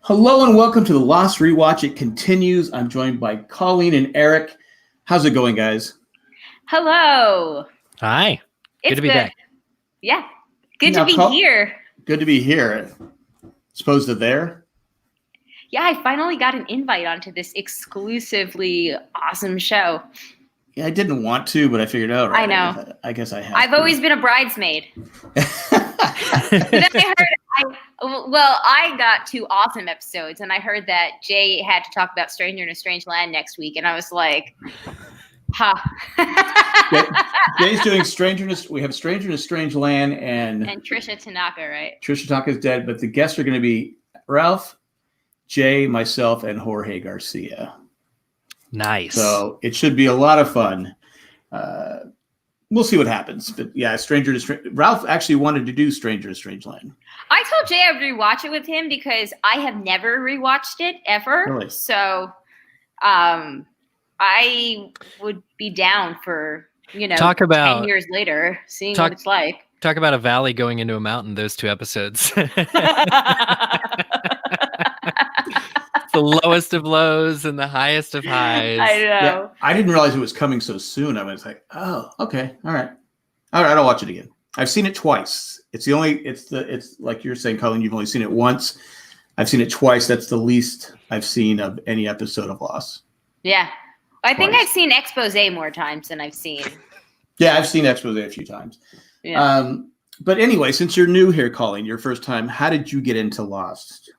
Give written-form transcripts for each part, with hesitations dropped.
Hello and welcome to the Lost Rewatch. It continues. I'm joined by Colleen and Eric. How's it going, guys? Hello. Hi. Good to be back. Yeah. Good to be here. Good to be here. Suppose they're there? Yeah, I finally got an invite onto this exclusively awesome show. Yeah, I didn't want to, but I figured out. Right? I know. I guess I have. I've always been a bridesmaid. But then I got 2 awesome episodes, and I heard that Jay had to talk about Stranger in a Strange Land next week, and I was like, ha. Jay's doing we have Stranger in a Strange Land and Trisha Tanaka, right? Trisha Tanaka's dead, but the guests are going to be Ralph, Jay, myself, and Jorge Garcia. Nice. So it should be a lot of fun. We'll see what happens. But yeah, Ralph actually wanted to do Stranger in Strange Land. I told Jay I would rewatch it with him because I have never rewatched it ever. Really? So I would be down for, 10 years later, seeing what it's like. Talk about a valley going into a mountain, those 2 episodes. The lowest of lows and the highest of highs. I know. Yeah, I didn't realize it was coming so soon. I was like, oh, okay. All right. I'll watch it again. I've seen it twice. It's like you're saying, Colleen, you've only seen it once. I've seen it twice. That's the least I've seen of any episode of Lost. Yeah. I think I've seen Expose more times than I've seen. Yeah, I've seen Expose a few times. Yeah. But anyway, since you're new here, Colleen, your first time, how did you get into Lost?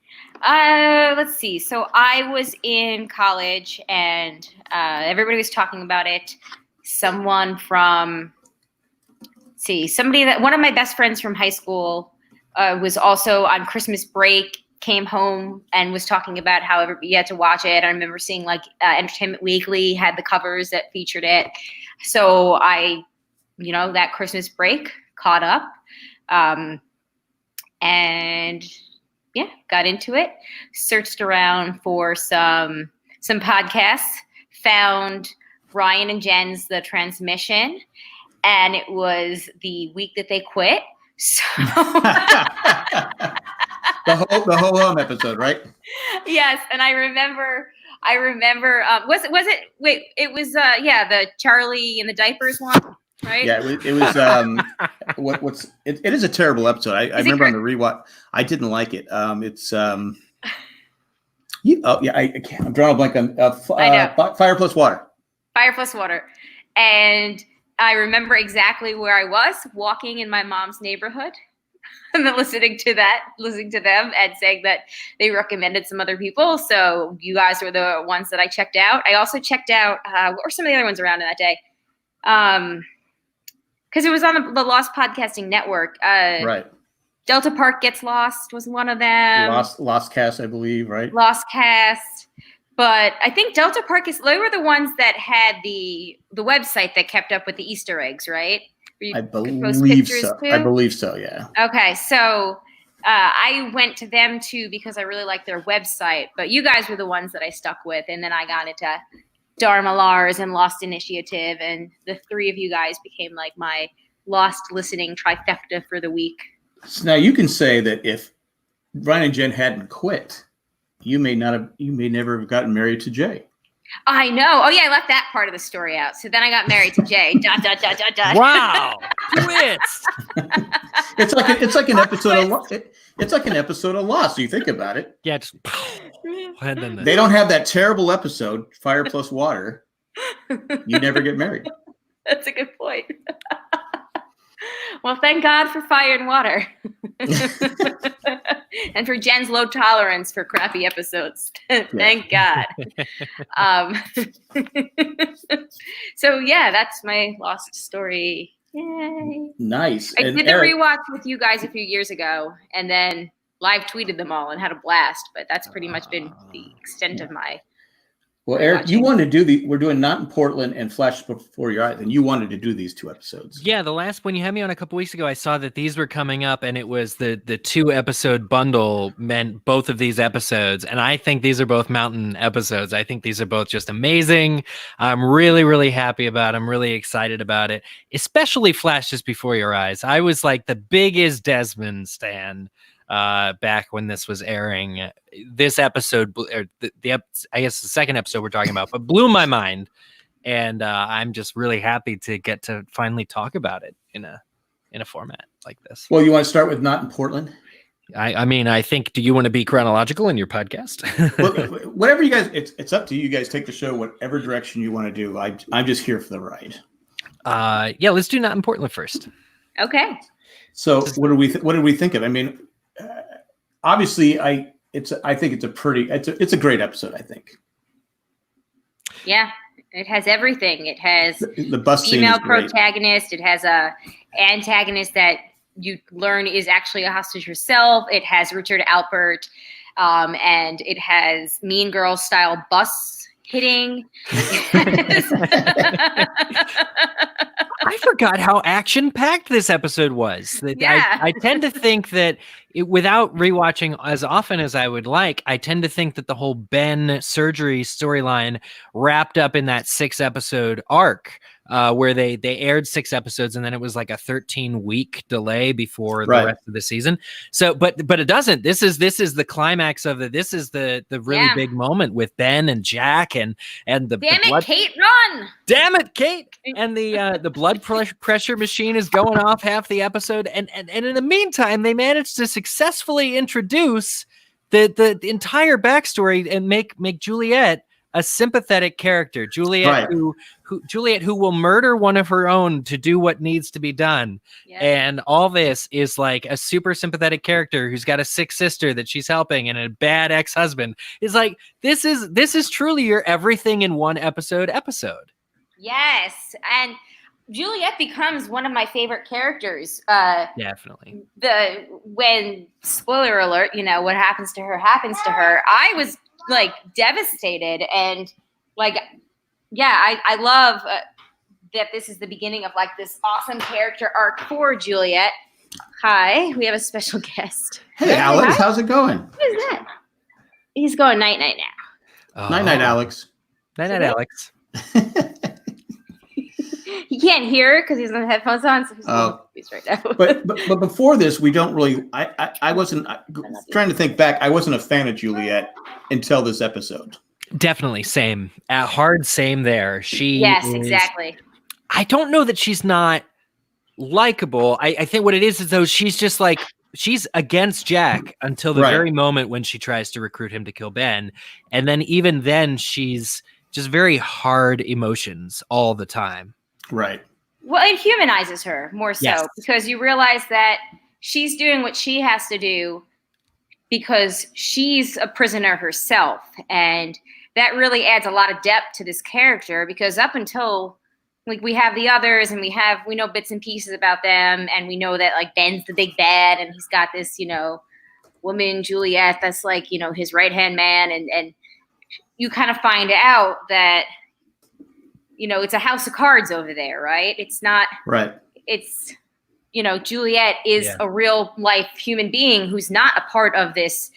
Let's see. So I was in college and everybody was talking about it. One of my best friends from high school was also on Christmas break, came home and was talking about how you had to watch it. I remember seeing Entertainment Weekly had the covers that featured it. So I, that Christmas break caught up and yeah, got into it, searched around for some podcasts, found Ryan and Jen's The Transmission, and it was the week that they quit. So the whole home episode, right? Yes, and I remember. Was it? Wait, it was. The Charlie in the diapers one. Right? Yeah, it was. It is a terrible episode. I remember on the rewatch, I didn't like it. It's. I can't. I'm drawing a blank on Fire Plus Water. Fire Plus Water, and I remember exactly where I was walking in my mom's neighborhood, and then listening to them, and saying that they recommended some other people. So you guys were the ones that I checked out. I also checked out what were some of the other ones around in that day. Because it was on the Lost Podcasting Network. Right. Delta Park Gets Lost was one of them. Lost Cast, I believe, right? Lost Cast. But I think Delta Park they were the ones that had the website that kept up with the Easter eggs, right? I believe so. Too? I believe so, yeah. Okay, so I went to them too because I really liked their website. But you guys were the ones that I stuck with, and then I got into Dharma Lars and Lost Initiative, and the 3 of you guys became like my Lost listening trifecta for the week. So now you can say that if Ryan and Jen hadn't quit, you may never have gotten married to Jay. I know. Oh yeah, I left that part of the story out. So then I got married to Jay. Wow, twist! It's like an episode of Lost. It's like an episode of Lost. So you think about it. Yeah. Just, they don't have that terrible episode, Fire Plus Water. You never get married. That's a good point. Well, thank God for fire and water. And for Jen's low tolerance for crappy episodes. Thank God. So yeah, that's my Lost story. Yay. Nice. I did the rewatch with you guys a few years ago and then live tweeted them all and had a blast, but that's pretty much been the extent of my Well, Eric, you wanted to do we're doing Not in Portland and Flash Before Your Eyes, and you wanted to do these 2 episodes. Yeah, the last one you had me on a couple weeks ago, I saw that these were coming up, and it was the 2-episode bundle meant both of these episodes, and I think these are both mountain episodes. I think these are both just amazing. I'm really, really happy about it. I'm really excited about it, especially Flash Just Before Your Eyes. I was like the biggest Desmond stan back when this was airing. This episode, or I guess the second episode we're talking about, but blew my mind. And I'm just really happy to get to finally talk about it in a format like this. Well, you want to start with Not in Portland? I mean, I think, do you want to be chronological in your podcast? Well, whatever you guys, it's up to you. You guys take the show whatever direction you want to do. I'm just here for the ride. Yeah, let's do Not in Portland first. Okay. So what did we think of? I mean, obviously, I think it's a great episode. I think. Yeah, it has everything. It has the bus scene female is great. protagonist. It has a antagonist that you learn is actually a hostage herself. It has Richard Alpert, and it has Mean Girls style bus hitting. I forgot how action-packed this episode was. Yeah. I tend to think that without rewatching as often as I would like, I tend to think that the whole Ben surgery storyline wrapped up in that 6-episode arc, where they aired 6 episodes and then it was like a 13-week delay before the rest of the season. So, but it doesn't. This is the climax of it. This is the really big moment with Ben and Jack and the Kate, run! Damn it, Kate! And the blood pressure machine is going off half the episode, and in the meantime, they managed to successfully introduce the entire backstory and make Juliet a sympathetic character. Juliet, who will murder one of her own to do what needs to be done. Yes. And all this is like a super sympathetic character who's got a sick sister that she's helping and a bad ex-husband. It's like, this is truly your everything in one episode. Yes. And Juliet becomes one of my favorite characters. Definitely. When, spoiler alert, what happens to her, I was like devastated, and like, yeah, I love that this is the beginning of like this awesome character arc for Juliet. Hi, we have a special guest. Hey, Alex, how's it going? What is that? He's going night now. Night, Alex. Night, Alex. He can't hear it because he's on headphones on, so he's confused right now. but before this, we don't really. I wasn't trying to think back. I wasn't a fan of Juliet until this episode. Definitely, same. Hard same there. Exactly. I don't know that she's not likable. I think what it is though, she's just like, she's against Jack until the very moment when she tries to recruit him to kill Ben, and then even then she's just very hard emotions all the time. Right. Well, it humanizes her more so because you realize that she's doing what she has to do because she's a prisoner herself. And that really adds a lot of depth to this character, because up until like we have the others and we know bits and pieces about them, and we know that like Ben's the big bad and he's got this, woman, Juliet, that's like, his right-hand man. And you kind of find out that, it's a house of cards over there, right? It's not right. It's, Juliet is a real life human being who's not a part of this,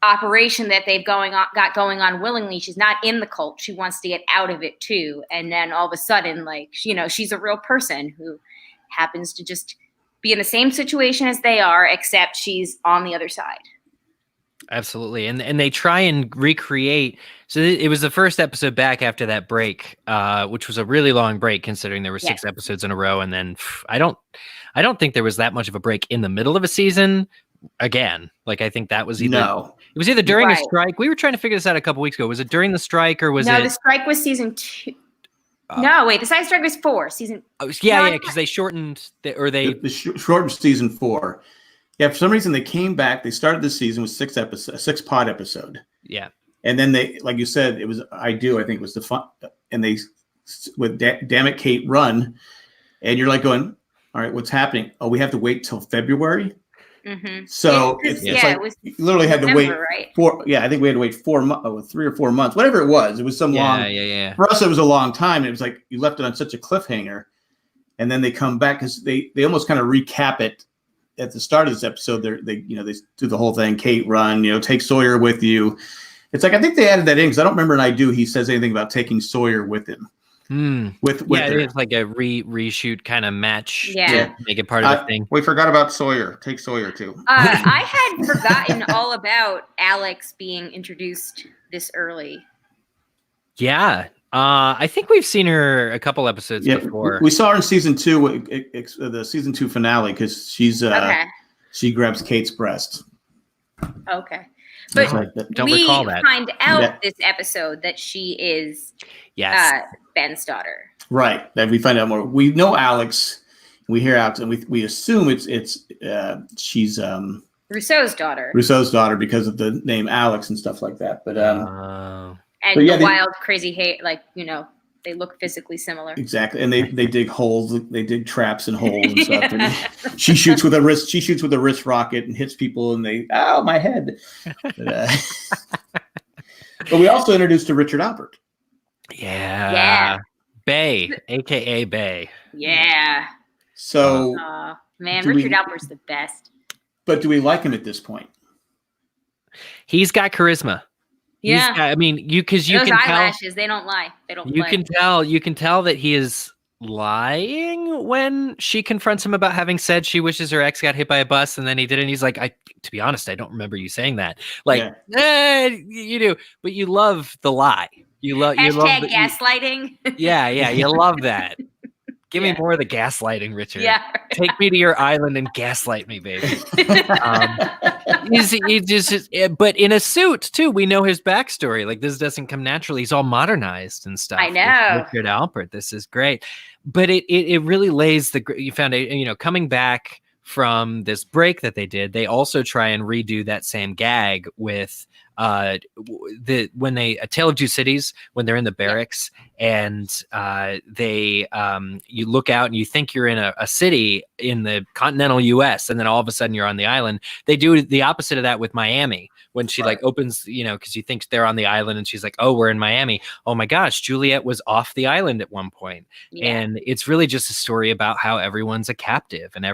operation that they've got going on willingly. She's not in the cult. She wants to get out of it too. And then all of a sudden, like, she's a real person who happens to just be in the same situation as they are, except she's on the other side. Absolutely. And they try and recreate. So it was the first episode back after that break, which was a really long break considering there were 6 episodes in a row. And then I don't think there was that much of a break in the middle of a season again. Like, I think that was it was either during a strike. We were trying to figure this out a couple weeks ago. Was it during the strike or was it? No, the strike was season 2. No, wait, the side strike was 4 season. Because they shortened shortened season 4. Yeah, for some reason they came back. They started the season with 6 episodes, a 6-pod episode. Yeah, and then they, like you said, it was I think it was the fun, and they with Damn It, Kate, run, and you're like going, all right, what's happening? Oh, we have to wait till February. Mm-hmm. So it's like you literally had to wait I think we had to wait 4 months, 3 or 4 months, whatever it was. It was some long. Yeah. For us, it was a long time. It was like you left it on such a cliffhanger, and then they come back because they almost kind of recap it. At the start of this episode, they do the whole thing. Kate, run, take Sawyer with you. It's like, I think they added that in because I don't remember he says anything about taking Sawyer with him. Yeah, it's like a reshoot kind of match. Yeah. To make it part of the thing. We forgot about Sawyer. Take Sawyer too. I had forgotten all about Alex being introduced this early. Yeah. I think we've seen her a couple episodes before. We saw her in season 2, the season 2 finale, because she grabs Kate's breast. Okay. But don't recall that. Find out this episode that she is Ben's daughter. Right. That we find out more. We know Alex. We hear Alex, and we assume she's Rousseau's daughter. Rousseau's daughter because of the name Alex and stuff like that. But wild, crazy hate, they look physically similar. Exactly, and they dig holes, they dig traps and holes and stuff. And she shoots with a wrist rocket and hits people, and my head. But we also introduced to Richard Alpert. Yeah. Bay, aka Bay. Yeah. So, Richard Alpert's the best. But do we like him at this point? He's got charisma. Yeah. You can eyelashes, tell, they don't lie. They don't. You can tell that he is lying when she confronts him about having said she wishes her ex got hit by a bus, and then he did it. And he's like, to be honest, I don't remember you saying that. You do, but you love the lie. You love gaslighting. You love that. Give me more of the gaslighting, Richard. Yeah. Take me to your island and gaslight me, baby. But in a suit too. We know his backstory. Like, this doesn't come naturally. He's all modernized and stuff. I know. Richard Alpert. This is great. But it really lays you found coming back from this break that they did. They also try and redo that same gag with A Tale of Two Cities, when they're in the barracks and you look out and you think you're in a city in the continental US, and then all of a sudden you're on the island. They do the opposite of that with Miami, when she opens, because you think they're on the island, and she's like, oh, we're in Miami. Oh my gosh, Juliet was off the island at one point. And it's really just a story about how everyone's a captive, and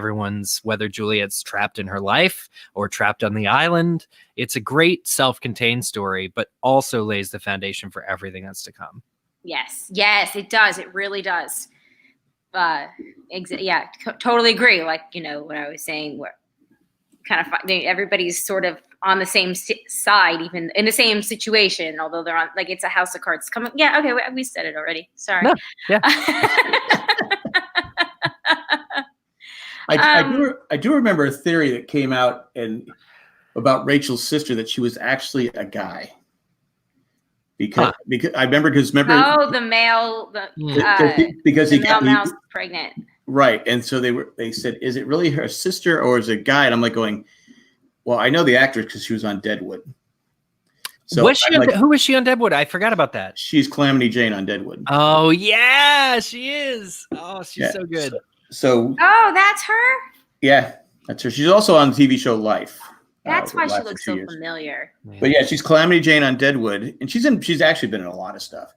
whether Juliet's trapped in her life or trapped on the island. It's a great self-contained story, but also lays the foundation for everything that's to come. Yes, it does. It really does. Totally agree. Like, what I was saying, where kind of everybody's sort of on the same side, even in the same situation, although they're on, like, it's a house of cards. We said it already. Sorry. No, yeah. I do remember a theory that came out about Rachel's sister, that she was actually a guy. Because I remember the male male mouse pregnant. Right. And so they said, is it really her sister or is it a guy? And I'm like going, well, I know the actress because she was on Deadwood. So who was she on Deadwood? I forgot about that. She's Calamity Jane on Deadwood. Oh yeah, she is. Oh, she's so good. So that's her? Yeah, that's her. She's also on the TV show Life. That's why she looks so familiar. But yeah, she's Calamity Jane on Deadwood, and she's actually been in a lot of stuff.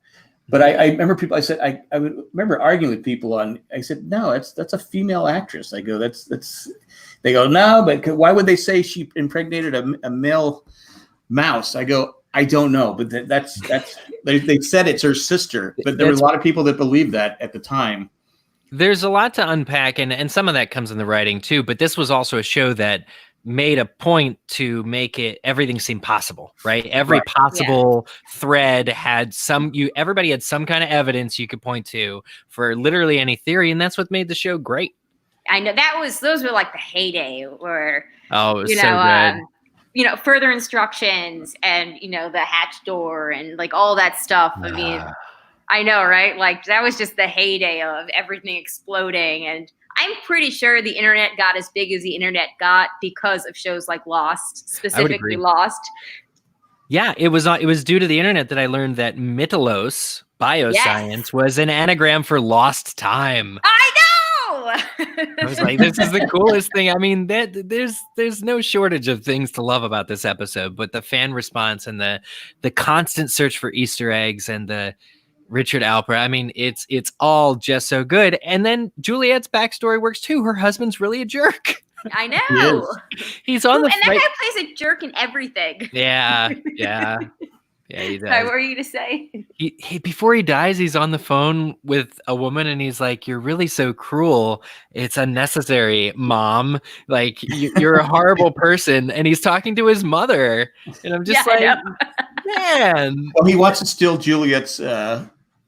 But I remember people. I said I would remember arguing with people on. I said no, that's a female actress. I go that's. They go no, but why would they say she impregnated a male mouse? I go I don't know, but that's they said it's her sister, but there were a lot of people that believed that at the time. There's a lot to unpack, and some of that comes in the writing too. But this was also a show that made a point to make everything seem possible, right? Every possible thread had everybody had some kind of evidence you could point to for literally any theory, and that's what made the show great. I know those were like the heyday where it was so good. Further instructions and the hatch door and like all that stuff. I mean, I know, right? Like that was just the heyday of everything exploding, and I'm pretty sure the internet got as big as the internet got because of shows like Lost, specifically Lost. Yeah, it was due to the internet that I learned that Mythos, bioscience, was an anagram for lost time. I know! I was like, this is the coolest thing. I mean, there's no shortage of things to love about this episode, but the fan response and the constant search for Easter eggs and the Richard Alpert. I mean, it's all just so good. And then Juliet's backstory works too. Her husband's really a jerk. I know. He's on the and that guy plays a jerk in everything. Yeah. Yeah, he Sorry, does. what were you going to say? He before he dies, he's on the phone with a woman, and he's like, "You're really so cruel. It's unnecessary, Mom. Like you're a horrible person." And he's talking to his mother, and I'm just Yeah, I like, know. man. Well, he wants to steal Juliet's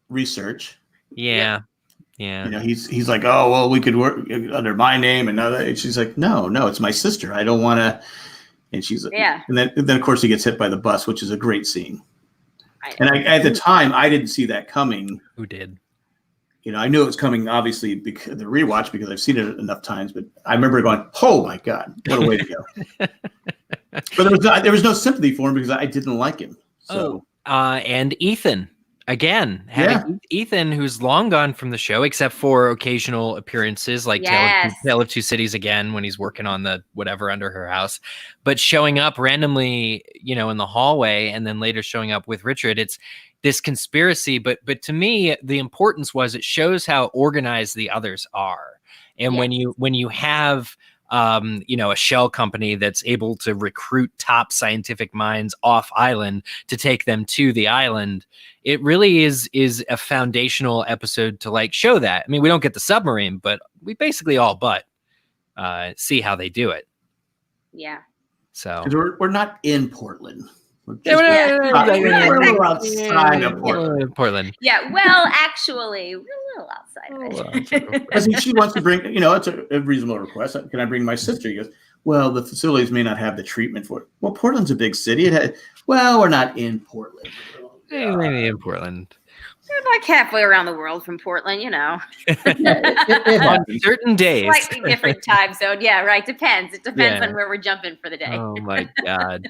research. Yeah. You know, he's like, oh well, we could work under my name and other. And she's like, no, it's my sister. I don't want to. And she's like, Yeah. And then of course he gets hit by the bus, which is a great scene. And at the time, I didn't see that coming. Who did? You know, I knew it was coming, obviously, because the rewatch, because I've seen it enough times. But I remember going, "Oh my god, what a way to go!" But there was no sympathy for him because I didn't like him. So, and Ethan again, having Ethan, who's long gone from the show, except for occasional appearances, like Tale of Two Cities again when he's working on the whatever under her house, but showing up randomly, you know, in the hallway, and then later showing up with Richard. It's this conspiracy, but to me, the importance was it shows how organized the others are, and when you have you know, a shell company that's able to recruit top scientific minds off island to take them to the island, it really is a foundational episode to like show that. I mean, we don't get the submarine, but we basically all but see how they do it. Yeah. So we're not in Portland. We're outside of Portland. Yeah, well, actually, we're a little outside of it. Because she wants to bring, you know, it's a reasonable request. Can I bring my sister? He goes, well, the facilities may not have the treatment for it. Well, Portland's a big city. We're not in Portland. Maybe in Portland. We're like halfway around the world from Portland, you know. On certain days. Slightly different time zone. Yeah, right. Depends. It depends on where we're jumping for the day. Oh, my God.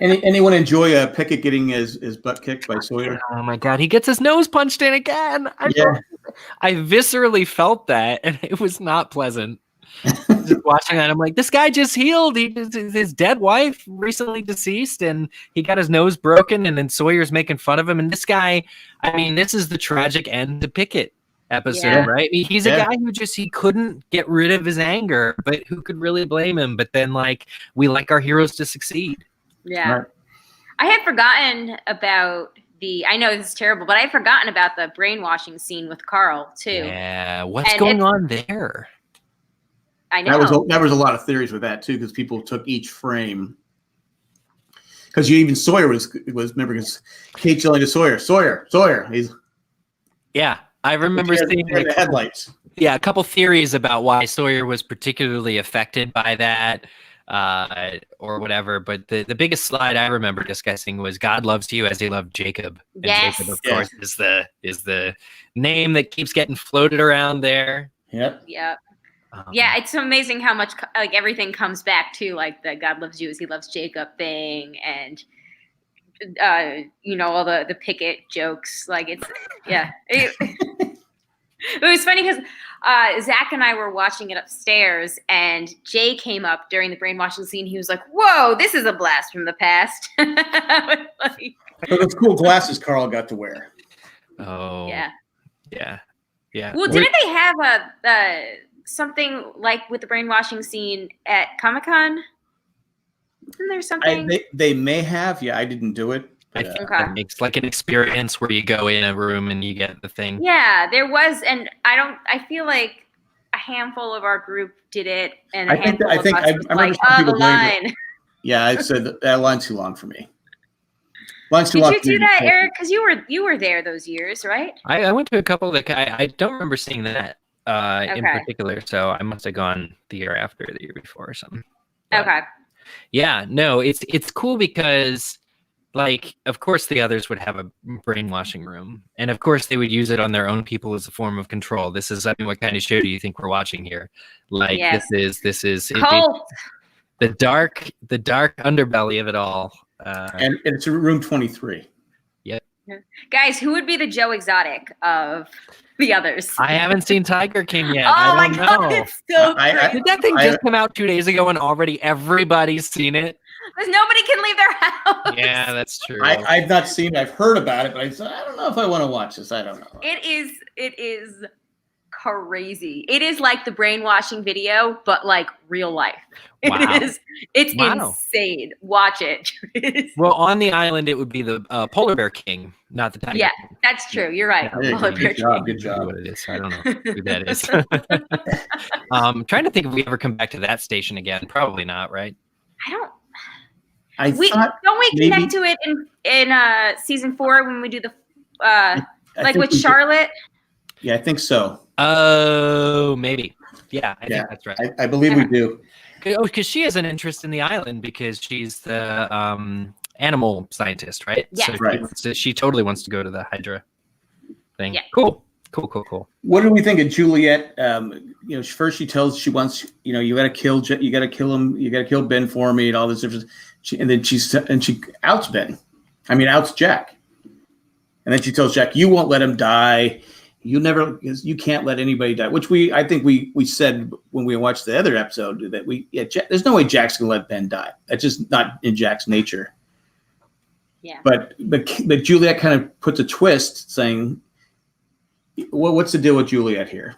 Anyone enjoy Pickett getting his butt kicked by Sawyer? Oh, my God. He gets his nose punched in again. I viscerally felt that, and it was not pleasant. Just watching that, I'm like, this guy just healed. His dead wife recently deceased, and he got his nose broken, and then Sawyer's making fun of him. And this guy, I mean, this is the tragic end to Pickett episode, right? I mean, he's a guy who he couldn't get rid of his anger, but who could really blame him? But then, like, we like our heroes to succeed. Yeah. Right. I had forgotten about I know this is terrible, but I had forgotten about the brainwashing scene with Carl, too. Yeah. What's going on there? I know. That was a lot of theories with that too, because people took each frame. Because even Sawyer was remember, because Kate's yelling to Sawyer. I remember seeing the headlights. Yeah, a couple theories about why Sawyer was particularly affected by that, or whatever. But the biggest slide I remember discussing was "God loves you as he loved Jacob." And Jacob, of course, is the name that keeps getting floated around there. Yep. Yeah, it's amazing how much like everything comes back to like the God loves you as he loves Jacob thing, and you know, all the Pickett jokes. Like it's it was funny because Zach and I were watching it upstairs, and Jay came up during the brainwashing scene. He was like, "Whoa, this is a blast from the past." Like, so those cool glasses Carl got to wear. Oh yeah. Well, didn't they have a something like with the brainwashing scene at Comic-Con? Isn't there something? They may have. Yeah, I didn't do it. I think it's like an experience where you go in a room and you get the thing. Yeah, there was, and I feel like a handful of our group did it, and I think I remember like, the line. Yeah, I said that line's too long for me. Line's too long. Did you do that, Eric? Because you were there those years, right? I went to a couple that I don't remember seeing that. In particular, so I must have gone the year after, the year before or something. But, yeah, no, it's cool because, like, of course the others would have a brainwashing room, and of course they would use it on their own people as a form of control. This is, I mean, what kind of show do you think we're watching here? Like, this is the dark underbelly of it all. And it's room 23. Yep. Guys, who would be the Joe Exotic of the others? I haven't seen Tiger King yet. Oh my God, it's so great. Did that thing just come out 2 days ago and already everybody's seen it? Because nobody can leave their house. Yeah, that's true. I've not seen it. I've heard about it, but I don't know if I want to watch this. I don't know. It is crazy. It is like the brainwashing video, but like real life. Wow. It's Wow. insane. Watch it. Well, on the island, it would be the polar bear king, not the tiger. Yeah, King. that's true. You're right. There you go. Polar bear Good job. king. Good I don't know job. what it is. I don't know who that is. Trying to think if we ever come back to that station again. Probably not, right? I don't. I Don't we maybe- connect to it in season 4 when we do the I like think with we did. Charlotte? Yeah, I think so. Oh, maybe. Yeah, I Yeah, think that's right. I believe we do. Oh, because she has an interest in the island because she's the animal scientist, right? Yes. So Right. she totally wants to go to the Hydra thing. Yeah. Cool. What do we think of Juliet? First she tells she wants, you got to kill him, you got to kill Ben for me, and all this different. And then she outs Ben. Outs Jack. And then she tells Jack, "You won't let him die. You can't let anybody die." Which I think we said when we watched the other episode that there's no way Jack's gonna let Ben die. That's just not in Jack's nature. Yeah. But Juliet kind of puts a twist, saying, what's the deal with Juliet here?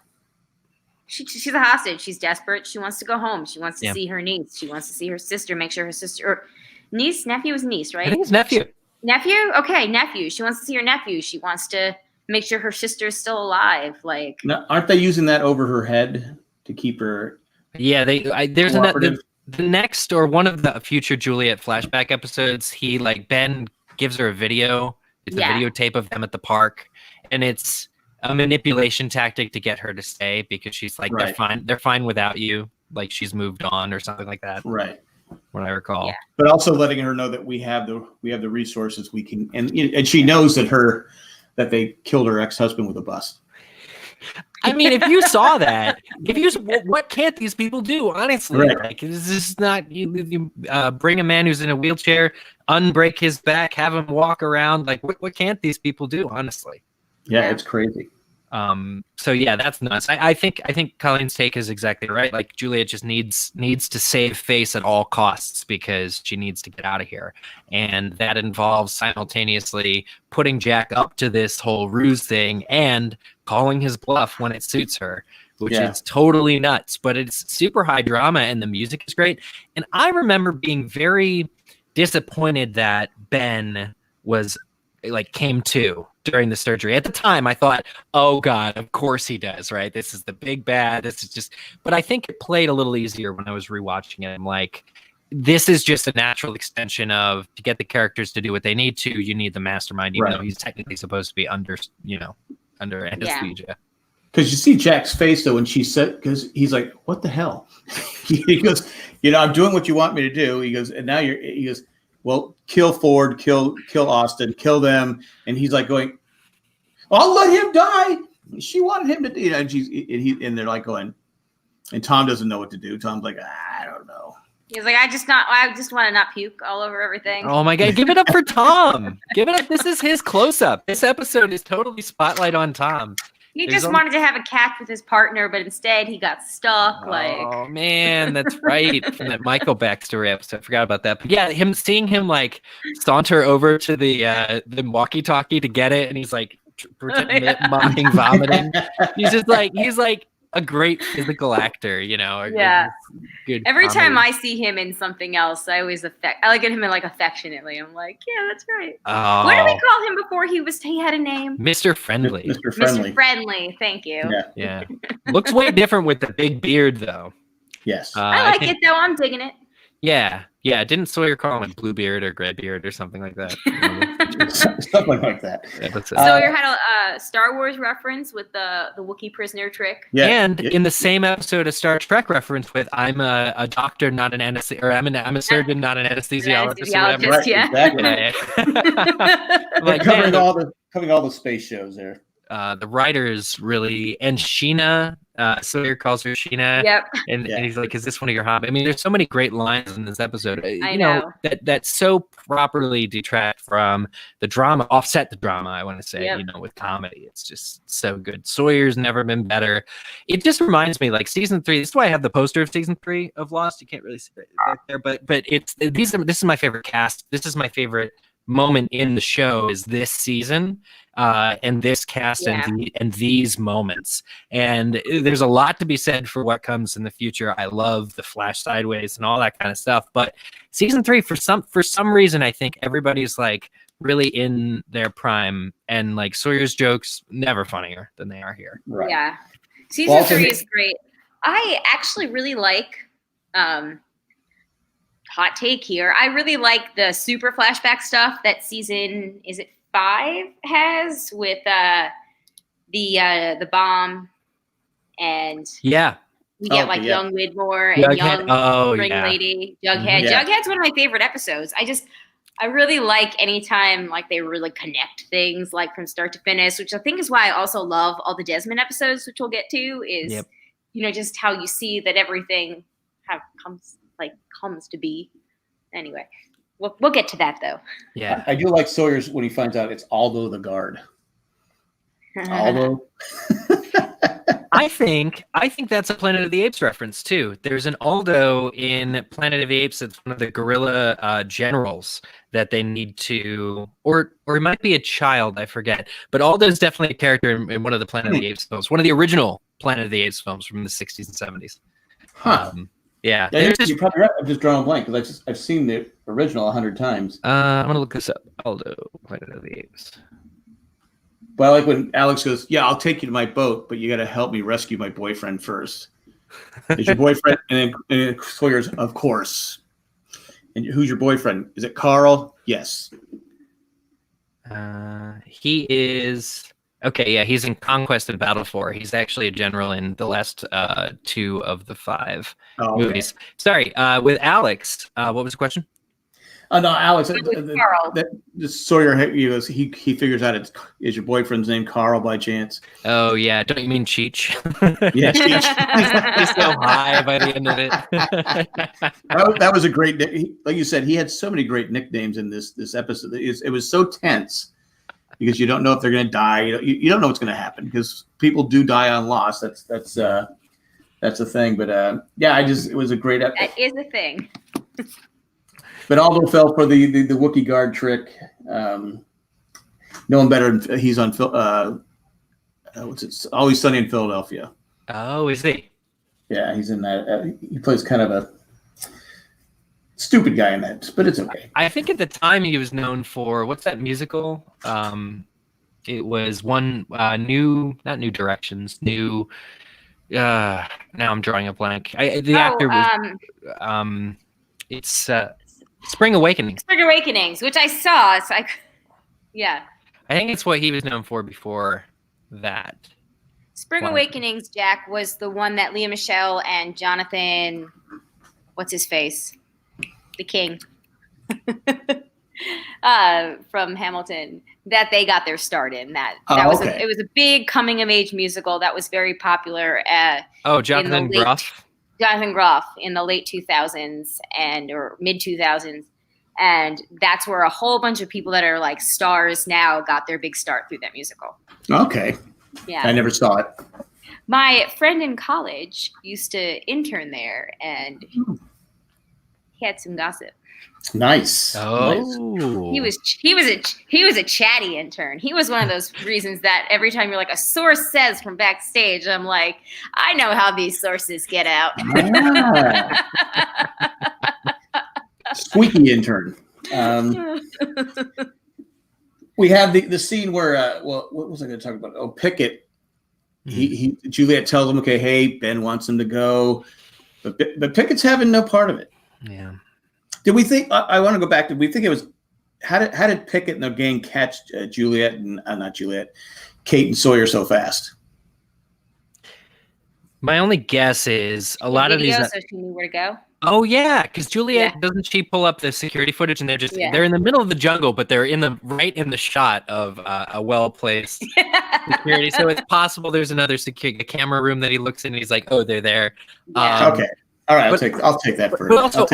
She's a hostage. She's desperate. She wants to go home. She wants to Yeah. see her niece. She wants to see her sister. Make sure her sister or nephew is niece, I right? think it's nephew. Nephew? Okay, nephew. She wants to see her nephew. She wants to make sure her sister is still alive. Like, Now, aren't they using that over her head to keep her Yeah, there's cooperative? the next or one of the future Juliet flashback episodes. Ben gives her a video. It's a videotape of them at the park, and it's a manipulation tactic to get her to stay because she's like, Right. they're fine without you. Like she's moved on or something like that. Right. What I recall. Yeah. But also letting her know that we have the resources we can, and she knows that they killed her ex-husband with a bus. I mean, if you saw that, what can't these people do? Honestly, Right. like this is not you bring a man who's in a wheelchair, unbreak his back, have him walk around. Like what can't these people do? Honestly. Yeah, it's crazy. So yeah, that's nuts. I think Colleen's take is exactly right. Like Juliet just needs to save face at all costs because she needs to get out of here, and that involves simultaneously putting Jack up to this whole ruse thing and calling his bluff when it suits her, which is totally nuts. But it's super high drama, and the music is great. And I remember being very disappointed that Ben came to during the surgery. At the time, I thought, oh God, of course he does, right? This is the big bad. This is just, but I think it played a little easier when I was rewatching it. I'm like, this is just a natural extension of to get the characters to do what they need to, you need the mastermind, even though he's technically supposed to be under anesthesia. Because you see Jack's face though when she said, because he's like, "What the hell?" He goes, "I'm doing what you want me to do." He goes, "And now he goes, well, kill Ford, kill Austin, kill them." And he's like going, "I'll let him die." She wanted him to, and they're like going, and Tom doesn't know what to do. Tom's like, "I don't know." he's like, I just want to not puke all over everything. Oh my God, give it up for Tom. Give it up. This is his close-up. This episode is totally spotlight on Tom. He just wanted to have a catch with his partner, but instead he got stuck. Oh man, that's right. From that Michael backstory episode. I forgot about that. But yeah, seeing him like saunter over to the walkie-talkie to get it, and he's like mocking vomiting. He's like a great physical actor, Yeah. Good. Every comedy. time I see him in something else, I look at him in affectionately. I'm like, yeah, that's right. Oh, What did we call him before he had a name? Mr. Friendly. Mr. Friendly. Mr. Friendly. Thank you. Yeah. Yeah. Looks way different with the big beard though. Yes. I like think- it though. I'm digging it. Yeah. Didn't Sawyer call him Bluebeard or Graybeard or something like that? Something like that. Yeah, that's it. Sawyer had a Star Wars reference with the Wookiee prisoner trick. Yeah. And in the same episode, a Star Trek reference with "I'm a doctor, not an anesthesiologist," or I'm a surgeon, not an anesthesiologist. Or whatever. Right, Yeah. exactly. I'm like, covering man, all the space shows there. the writers really, and Sheena, Sawyer calls her Sheena, Yep. and Yeah. he's like, "Is this one of your hobbies?" I mean, there's so many great lines in this episode. I know. that so properly detract from the drama, offset the drama. I want to say, Yep. with comedy, it's just so good. Sawyer's never been better. It just reminds me, like season 3. This is why I have the poster of season 3 of Lost. You can't really see it back there, but this is my favorite cast. This is my favorite moment in the show is this season, and this cast and these moments. And there's a lot to be said for what comes in the future. I love the Flash sideways and all that kind of stuff. But season 3, for some reason, I think everybody's like really in their prime, and like Sawyer's jokes never funnier than they are here. Right. Yeah, season 3 is great. I actually really like. Hot take here. I really like the super flashback stuff that season 5 has with the bomb, and we get young Widmore and young Spring Lady, Jughead. Yeah. Jughead's one of my favorite episodes. I really like anytime like they really connect things like from start to finish, which I think is why I also love all the Desmond episodes, which we'll get to, is just how you see that everything comes to be. Anyway, we'll get to that though. Yeah, I do like Sawyer's when he finds out it's Aldo the guard. Aldo. I think that's a Planet of the Apes reference too. There's an Aldo in Planet of the Apes. It's one of the gorilla generals that they need to, or it might be a child. I forget. But Aldo's definitely a character in one of the Planet of the Apes films, one of the original Planet of the Apes films from the 60s and 70s. Huh. Yeah, you're probably right. I'm just drawing a blank because I've seen the original 100 times. I'm gonna look this up. Aldo, Planet of the Apes. Well, like when Alex goes, "Yeah, I'll take you to my boat, but you got to help me rescue my boyfriend first." Is your boyfriend? And then Sawyer's, of course. And who's your boyfriend? Is it Carl? Yes. He is. Okay, yeah, he's in Conquest and Battle for. He's actually a general in the last 2 of the 5 movies. Sorry, with Alex, what was the question? No, Alex. Sawyer, he figures out is your boyfriend's name Carl by chance? Oh yeah, don't you mean Cheech? Yeah, Cheech. He's so high by the end of it. That was a great. Like you said, he had so many great nicknames in this episode. It was so tense. Because you don't know if they're going to die, you don't know what's going to happen because people do die on Lost. That's a thing. But it was a great episode. That is a thing. But Aldo fell for the Wookiee guard trick. No one better. He's on Always Sunny in Philadelphia. Oh, is he? Yeah, he's in that. He plays kind of a stupid guy in that, but it's okay. I think at the time he was known for what's that musical? It was one not New Directions, new. Now I'm drawing a blank. The actor was. It's Spring Awakening. Spring Awakenings, which I saw. So I think it's what he was known for before that. Spring Awakenings, Jack, was the one that Lea Michele and Jonathan, what's his face? The King from Hamilton, that they got their start in. It was a big coming of age musical that was very popular. Jonathan Groff. Jonathan Groff in the late 2000s or mid 2000s, and that's where a whole bunch of people that are like stars now got their big start through that musical. Okay. Yeah. I never saw it. My friend in college used to intern there, and he had some gossip. Nice. Oh, he was a chatty intern. He was one of those reasons that every time you're like a source says from backstage, I'm like, I know how these sources get out. Squeaky intern. We have the scene where what was I going to talk about? Oh, Pickett. Juliet tells him, okay, hey, Ben wants him to go, but Pickett's having no part of it. Yeah. Did we think? I want to go back. Did we think it was? How did Pickett and the gang catch Juliet and not Juliet, Kate and Sawyer so fast? My only guess is a lot of these. So she knew where to go. Oh yeah, because Juliet doesn't she pull up the security footage and they're in the middle of the jungle, but they're right in the shot of a well placed security. So it's possible there's another security camera room that he looks in and he's like, oh, they're there. Yeah. Okay. All right, I'll take that for. But also,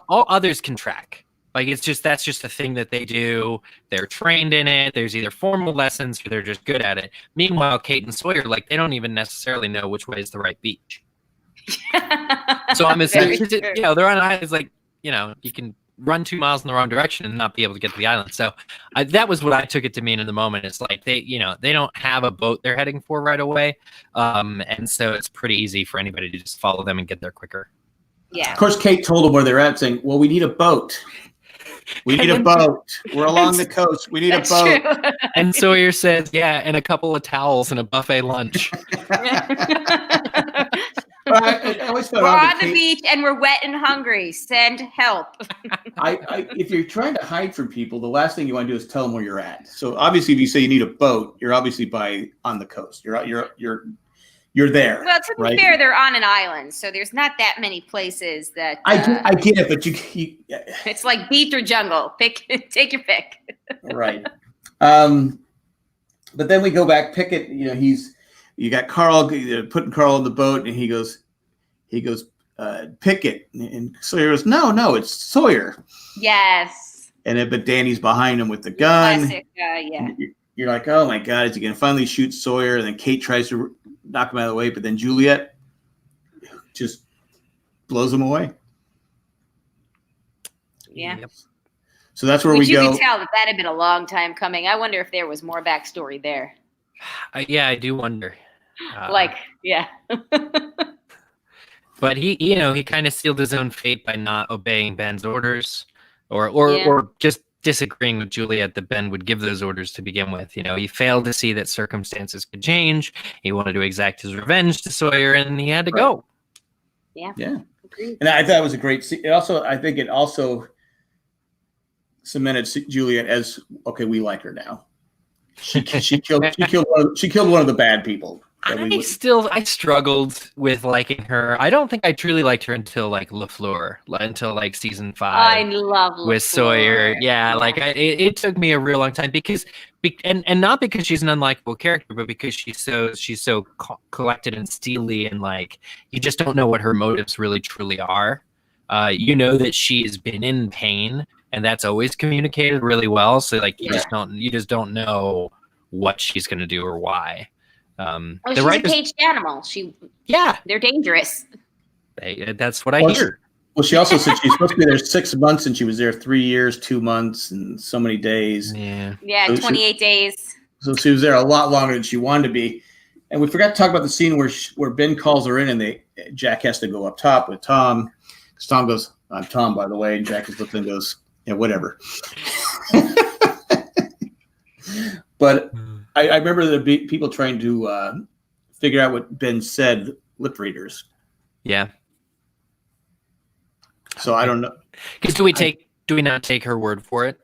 all others can track. Like that's just a thing that they do. They're trained in it. There's either formal lessons or they're just good at it. Meanwhile, Kate and Sawyer, like they don't even necessarily know which way is the right beach. So I'm assuming, they're on islands. Like you can run 2 miles in the wrong direction and not be able to get to the island. So that was what I took it to mean in the moment. It's like they don't have a boat they're heading for right away, and so it's pretty easy for anybody to just follow them and get there quicker. Yeah. Of course, Kate told them where they're at, saying, "Well, we need a boat. We need a boat. We're along the coast. We need a boat." True. And Sawyer says, "Yeah, and a couple of towels and a buffet lunch." I always felt We're odd on that the Kate- beach and we're wet and hungry. Send help. if you're trying to hide from people, the last thing you want to do is tell them where you're at. So obviously, if you say you need a boat, you're obviously on the coast. You're there. Well, to be right? fair, they're on an island, so there's not that many places that. I get it, but you It's like beach or jungle. Take your pick. right. But then we go back. Pickett, you got Carl putting Carl in the boat, and he goes, Pickett, and Sawyer goes, no, it's Sawyer. Yes. But Danny's behind him with the gun. Classic. Yeah. You're like, oh my God, is he gonna finally shoot Sawyer? And then Kate tries to knock him out of the way, but then Juliet just blows him away. Yeah. Yep. So that's where Which we you go. can tell that had been a long time coming. I wonder if there was more backstory there. Yeah, I do wonder. Yeah. But he kind of sealed his own fate by not obeying Ben's orders, or just disagreeing with Juliet that Ben would give those orders to begin with. He failed to see that circumstances could change. He wanted to exact his revenge to Sawyer, and he had to go. Yeah. Yeah. Agreed. And I thought it was a great scene. I think it also cemented Juliet as, okay, we like her now. She killed one of the bad people. I struggled with liking her. I don't think I truly liked her until LaFleur, until season 5. I love with LaFleur. Sawyer. Yeah, it took me a real long time because not because she's an unlikable character, but because she's so collected and steely, and you just don't know what her motives really truly are. That she's been in pain, and that's always communicated really well. So you just don't know what she's going to do or why. She's a caged animal. They're dangerous. That's what I hear. Well, she also said she's supposed to be there 6 months, and she was there 3 years, 2 months, and so many days. Yeah, So 28 days. So she was there a lot longer than she wanted to be. And we forgot to talk about the scene where Ben calls her in, and Jack has to go up top with Tom. Because Tom goes, "I'm Tom, by the way," and Jack is looking and goes, "Yeah, whatever." But I remember there be people trying to figure out what Ben said, lip readers. Yeah. So I don't know. Because do we not take her word for it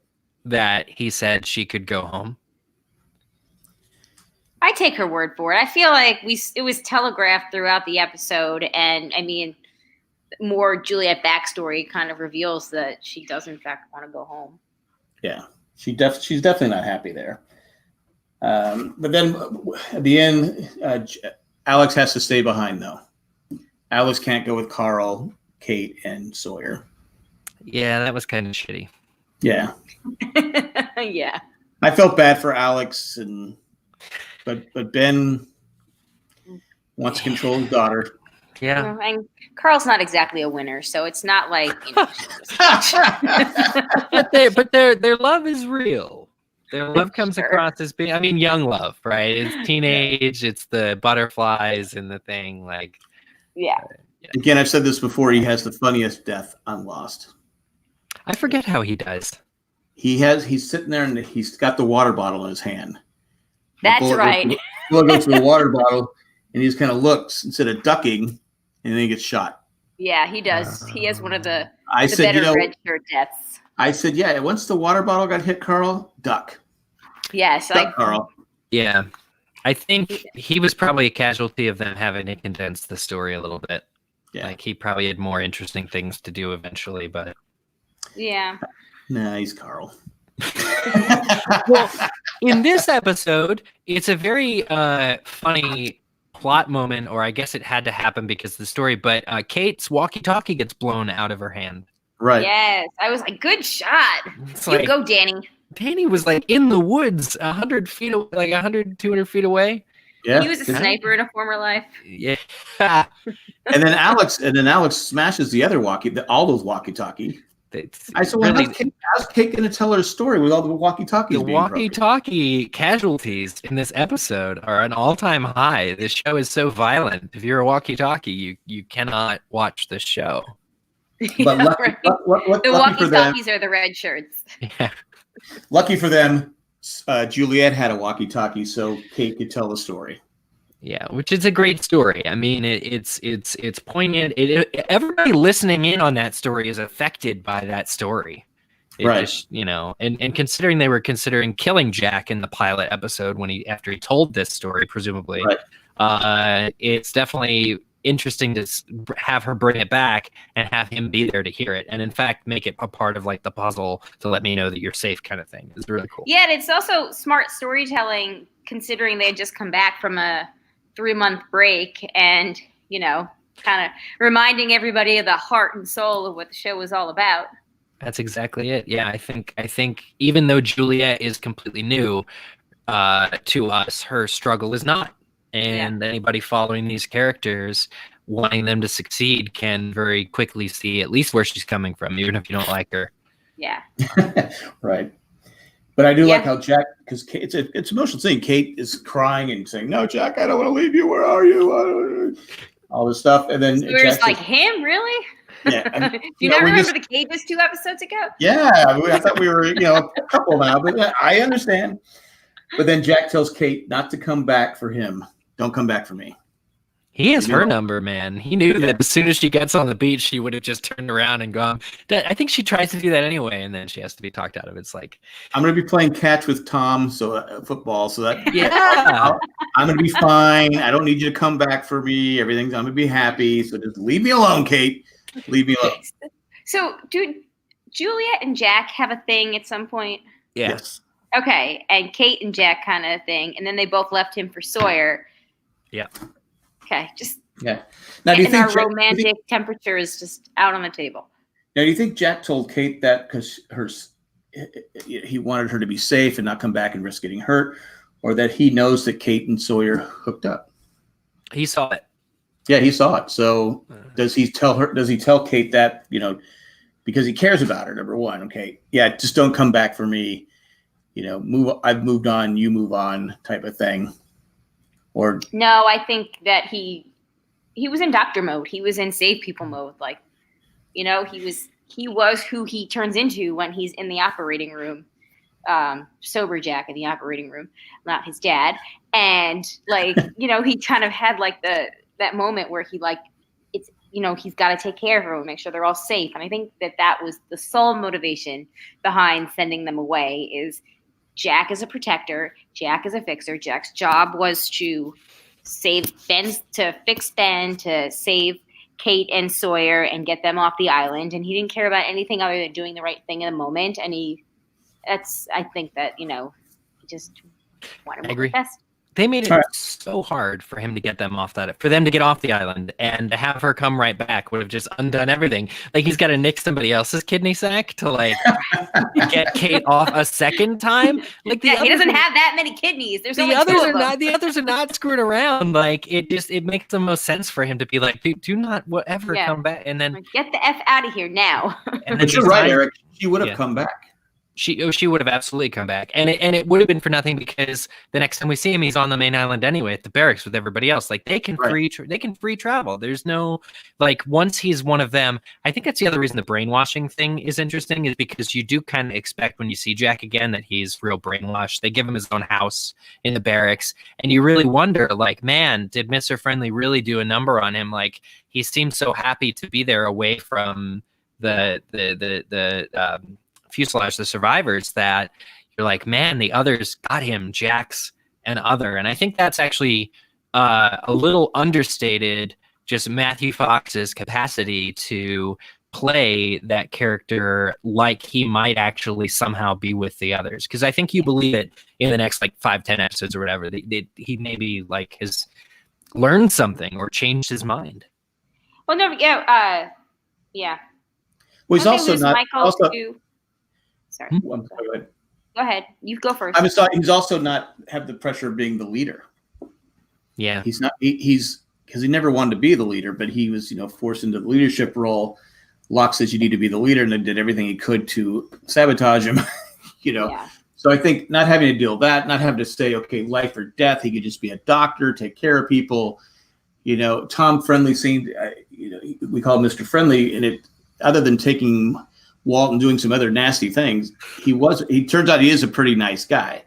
that he said she could go home? I take her word for it. I feel like it was telegraphed throughout the episode, and I mean, more Juliet backstory kind of reveals that she does in fact want to go home. Yeah, she's definitely not happy there. But then at the end, Alex has to stay behind, though. Alex can't go with Carl, Kate, and Sawyer. Yeah, that was kind of shitty. Yeah. Yeah. I felt bad for Alex, but Ben wants to control his daughter. Yeah. And Carl's not exactly a winner, so it's not like but their love is real. Their love comes across as being, young love, right? It's teenage, it's the butterflies and the thing, yeah. Again, I've said this before, he has the funniest death on Lost. I forget how he dies. He's sitting there and he's got the water bottle in his hand. That's right. Bullet goes to the water bottle, and he just kind of looks instead of ducking, and then he gets shot. Yeah, he does. He has one of the said, better red shirt deaths. I said, yeah, once the water bottle got hit, Carl, duck. Yes, Duck, Carl. Yeah. I think he was probably a casualty of them having to condense the story a little bit. Yeah. He probably had more interesting things to do eventually, but yeah. Nah, he's Carl. Well, in this episode, it's a very funny plot moment, or I guess it had to happen because of the story, but Kate's walkie-talkie gets blown out of her hand. Right. Yes. I was like, good shot. It's You go, Danny. Danny was in the woods 100 feet, 100, 200 feet away. Yeah. He was a sniper in a former life. Yeah. And then Alex smashes the other all those walkie-talkie. How's Kate going to tell her story with all the walkie-talkies? The walkie-talkie casualties in this episode are an all-time high. This show is so violent. If you're a walkie-talkie, you cannot watch this show. But the walkie-talkies are the red shirts. Yeah. Lucky for them, Juliet had a walkie-talkie, so Kate could tell the story. Yeah, which is a great story. I mean, it's poignant. Everybody listening in on that story is affected by that story. Right. Just, and considering they were considering killing Jack in the pilot episode after he told this story, presumably, right. It's definitely interesting to have her bring it back and have him be there to hear it, and in fact make it a part of like the puzzle to let me know that you're safe kind of thing. It's really cool. Yeah, and it's also smart storytelling considering they had just come back from a 3-month break and, kind of reminding everybody of the heart and soul of what the show was all about. That's exactly it. Yeah, I think even though Juliet is completely new to us, her struggle is not. And anybody following these characters, wanting them to succeed, can very quickly see at least where she's coming from, even if you don't like her. Yeah. Right. But I do like how Jack, because it's an emotional thing. Kate is crying and saying, "No, Jack, I don't want to leave you. Where are you?" All this stuff, and then so Jack's like, "Him, really?" Yeah. And, Do you not remember the cages 2 episodes ago? Yeah, I thought we were, a couple now, but I understand. But then Jack tells Kate not to come back for him. Don't come back for me. He has her number, man. He knew that as soon as she gets on the beach, she would have just turned around and gone. I think she tries to do that anyway, and then she has to be talked out of it. It's like, I'm going to be playing catch with Tom, football, so that I'm going to be fine. I don't need you to come back for me. I'm going to be happy. So just leave me alone, Kate. Leave me alone. So, do Juliet and Jack have a thing at some point? Yes. Okay, and Kate and Jack kind of thing, and then they both left him for Sawyer. Yeah. Okay, just Now, do you think our romantic temperature is just out on the table? Now, do you think Jack told Kate that because he wanted her to be safe and not come back and risk getting hurt, or that he knows that Kate and Sawyer hooked up? He saw it. Yeah, he saw it. So does he tell her? Does he tell Kate that because he cares about her? Number one, okay, yeah, just don't come back for me. I've moved on, you move on, type of thing. Or no, I think that he was in doctor mode. He was in save people mode. Like, he was who he turns into when he's in the operating room, sober Jack in the operating room, not his dad. And he kind of had like that moment where he he's got to take care of everyone, make sure they're all safe. And I think that was the sole motivation behind sending them away is Jack is a protector. Jack is a fixer. Jack's job was to save Ben, to fix Ben, to save Kate and Sawyer and get them off the island. And he didn't care about anything other than doing the right thing in the moment. And I think that, he just wanted to be best. They made it so hard for him to get them for them to get off the island, and to have her come right back would have just undone everything. Like, he's got to nick somebody else's kidney sack to get Kate off a second time. Like, he doesn't have that many kidneys. There's only others two of them. The others are not screwed around. Like, it makes the most sense for him to be like, do not whatever come back, and then get the F out of here now. But you're right, Eric. She would have come back. She would have absolutely come back, and it would have been for nothing, because the next time we see him, he's on the main island anyway at the barracks with everybody else. Like, they can free travel. There's no once he's one of them. I think that's the other reason the brainwashing thing is interesting, is because you do kind of expect when you see Jack again that he's real brainwashed. They give him his own house in the barracks, and you really wonder, man, did Mr. Friendly really do a number on him? Like, he seems so happy to be there away from the fuselage, the survivors, that you're like, man, the others got him, Jax and other. And I think that's actually a little understated, just Matthew Fox's capacity to play that character like he might actually somehow be with the others. Because I think you believe it in the next 5-10 episodes or whatever, he maybe has learned something or changed his mind. Well, no, yeah. Well, he's also not. Sorry. Go ahead. Go ahead. You go first. I was thought he's also not have the pressure of being the leader. Yeah. He's not. He's because he never wanted to be the leader, but he was, forced into the leadership role Locke says you need to be the leader, and then did everything he could to sabotage him. Yeah. So I think not having to deal with that, not having to say, okay, life or death, he could just be a doctor, take care of people. Tom Friendly seemed, we call him Mr. Friendly, and other than taking Walt and doing some other nasty things, he turns out he is a pretty nice guy.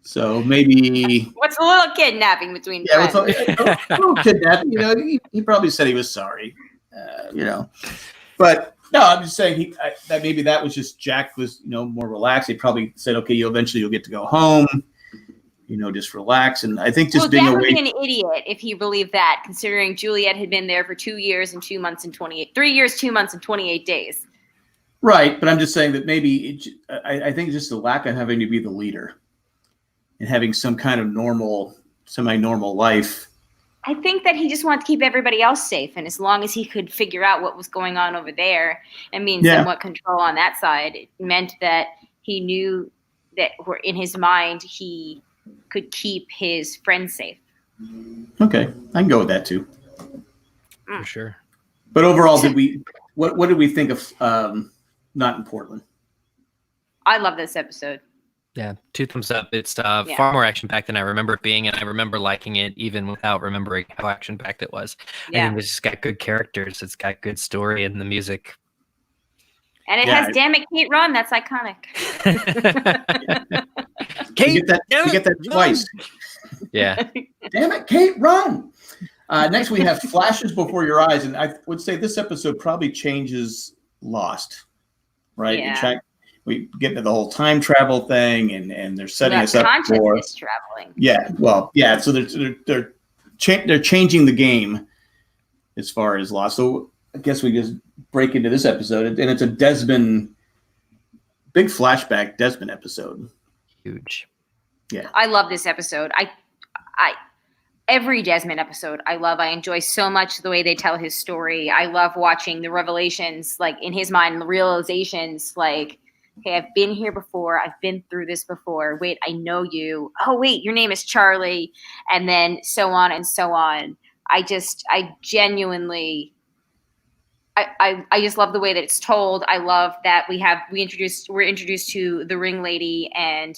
So maybe what's a little kidnapping between friends? A little kidnapping. He probably said he was sorry. But no, I'm just saying that maybe that was just Jack was more relaxed. He probably said, okay, you'll get to go home. Just relax. And I think just being Jack away. would be an idiot if he believed that, considering Juliet had been there for 2 years and 2 months and 3 years, 2 months and 28 days. Right, but I'm just saying that maybe I think just the lack of having to be the leader and having some kind of semi-normal life. I think that he just wanted to keep everybody else safe, and as long as he could figure out what was going on over there and be in somewhat control on that side, it meant that he knew that in his mind he could keep his friends safe. Okay, I can go with that too. For sure. But overall, what did we think of Not in Portland? I love this episode. Yeah, 2 thumbs up. It's far more action-packed than I remember it being, and I remember liking it even without remembering how action-packed it was. Yeah. I think it's just got good characters. It's got good story, and the music. And it has "Damn It, Kate, Run." That's iconic. Kate, you get that twice. Yeah. Damn it, Kate, run! Next, we have Flashes Before Your Eyes, and I would say this episode probably changes Lost, right? Yeah. We get into the whole time travel thing, and they're setting us up for consciousness traveling. Yeah, well, yeah. So they're changing the game as far as Lost. So I guess we just break into this episode, and it's a Desmond, big flashback Desmond episode. Huge. Yeah, I love this episode. I every Desmond episode I love. I enjoy so much the way they tell his story. I love watching the revelations, like in his mind, the realizations, like, okay, I've been here before. I've been through this before. Wait, I know you. Oh, wait, your name is Charlie. And then so on and so on. I genuinely, I just love the way that it's told. I love that we're introduced to the ring lady. And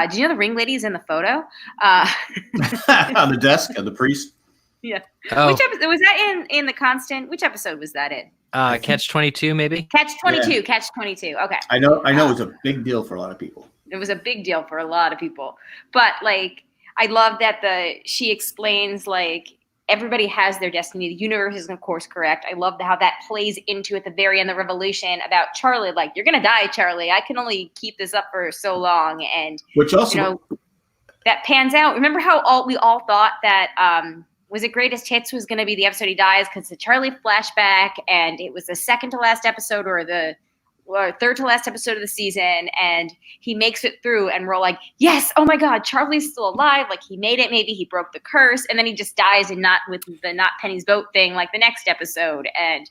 do you know the ring lady is in the photo? On the desk of the priest. Yeah. Oh. Which episode was that in the Constant? Which episode was that in? Catch 22, maybe. Catch 22. Yeah. Catch 22. Okay. I know. It was a big deal for a lot of people. It was a big deal for a lot of people, but like, I love that she explains like everybody has their destiny. The universe is of course correct. I love how that plays into at the very end the revelation about Charlie. Like, you're gonna die, Charlie. I can only keep this up for so long, and which also that pans out. Remember how we all thought that. Was it Greatest Hits was going to be the episode he dies because the Charlie flashback, and it was the second to last episode or third to last episode of the season, and he makes it through, and we're like, yes, oh my God, Charlie's still alive. Like, he made it. Maybe he broke the curse, and then he just dies, and not with the not Penny's boat thing like the next episode. And